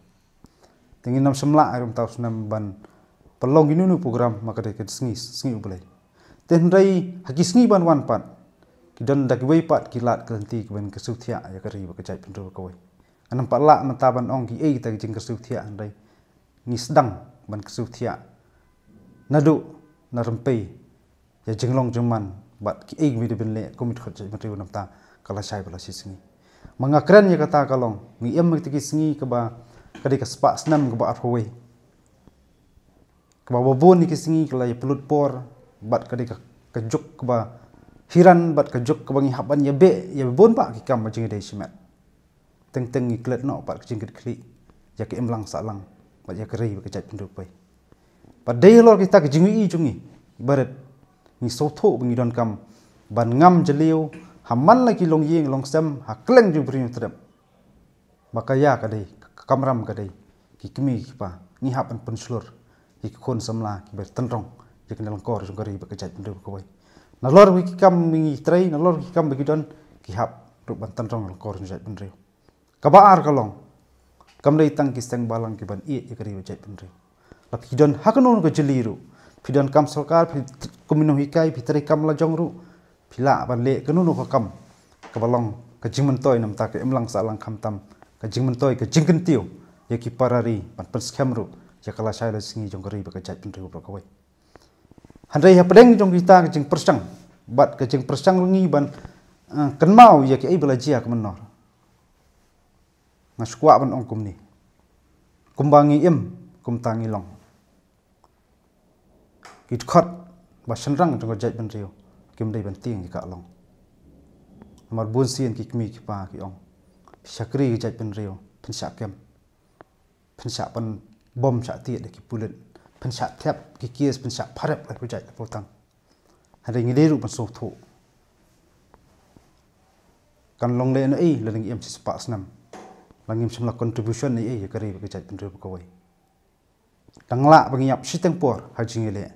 tingin nam semla arum tau snam ban pelong ginunu program maka de ka sngi ublai ten rai hakisngi ban wan pat kidan dak wei pat kilat kelanti keban kesuthia ya kari ba kajai pendro kawai anam pat la mentaban ong ki ei ta jing kesuthia andai ni sedang ban kesuthia nadu narempei ya jinglong juman bat ki ei mi de ben le komit khot jai mentri nam ta kala sai bala sisngi mangakran ya kata kalong ngi em ti kisngi ke ba kadi ka spa snam ke ba arwei ke ba bobon ni kisngi kala ya pelut por bat kadi ka juk ba hiran bat ka juk ka bangi haban ya be ya bon pak ki kam jing dei simat teng ngi klet no pat jing kri ya ke emlang salang bat ya kri ba ka jat penduk pai pat dei lor kita ka jingi i jungi barat ni sotho bangi don kam ban ngam jeliu haman lagi long yeng long sam ha kleng ju brin trem bakaya ka dei kamram ka dei ki kimi ki pa ni hapan penslur ki khon samla ki ber tanrong jika dalam kor juga riba kejat benda kawai. Nalor wiki kam mingi tray, nalor wiki kam bagi don kihap ruk bantan rong kor kejat benda. Kabaar kalong kam dai tang kiseng balang kiban i jika riba kejat benda. Laki don hakanun ke jeliru, pidan kam solkar, kumino hikai, pitari kam lajong ru, pila ban le kanunu ke kam kabalong ke jing mentoy nam tak emlang salang kam tam ke jing mentoy ke jing kentiu ya ki parari ban penskam ru jakala sai la singi jong riba kejat benda kawai. Handai hapedeng jong kita kejing persang bat kejing persang lungi ban kan mau ya ki ai belajia ke menor ngasukwa ban ongkum ni kumbangi im kum tangi long kit khot ba senrang jong jait ban riu kim dei ban ting ka long mar bun sien ki kmi ki pa ki ong sakri ki jait ban riu pensak kem pensak pan bom sak ti de ki pulen pensak tiap kikis pensak parep lai pujai potang hari ngi deru pan sotho kan long le na ei la ngi em si spa snam langim semla contribution ni ei kari ba jai pendru kawai tangla bangiap siteng por hajing le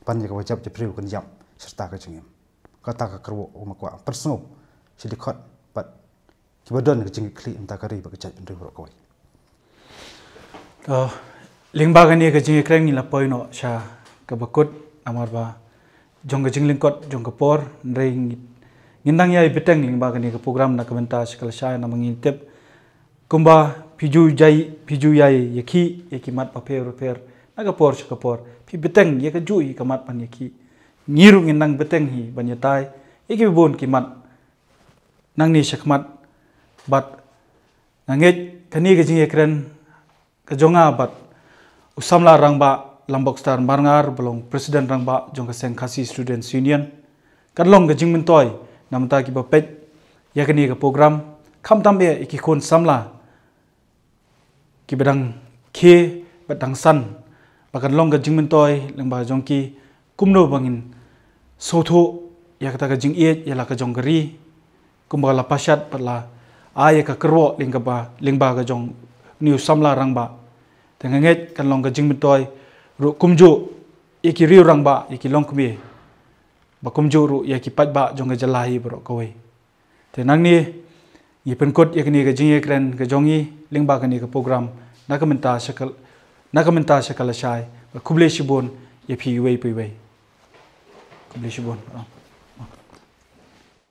pan ya ka wajab jepriu kan jam serta ka jingem kata ka kerwo umakwa persnop sidikot pat kibadon ka jing kli enta kari ba jai pendru kawai lingba gani ke jing kreng ni la poino sha ka bakut amar ba jong ke jing lingkot jong ke por ndai ngindang ya biteng lingba gani ke program na komenta sekal sha na mangintep kumba piju yai yaki mat paper naga por chakapor pi beteng yaka jui kamat pan yaki ngiru nginang beteng hi banyatai yaki bon kimat nang ni shakmat bat nanget kani ke jing ekren ke jonga bat usamla rangba lambok star marngar belong presiden rangba jong kaseng khasi students union kanlong ke jing mentoy namta ki bapet yakani ke program kham tambe iki khon samla ki bedang ke bedang san bakan long ke jing mentoy lengba jong ki kumno bangin sotho yakata ke jing e yala ke jong gari kumba la pasat patla aya ka kerwo lingba ka jong new samla rangba tenganget kan long ka jing mentoy ru kumjo iki riu rangba iki long kumi ba kumjo ru yaki patba jong ka jalahi bro koi tenang ni yi penkot yakni ka jing ekren ka jongi lingba ka ni ka program nakamenta shakal shai kuble shibon yapi wei kuble shibon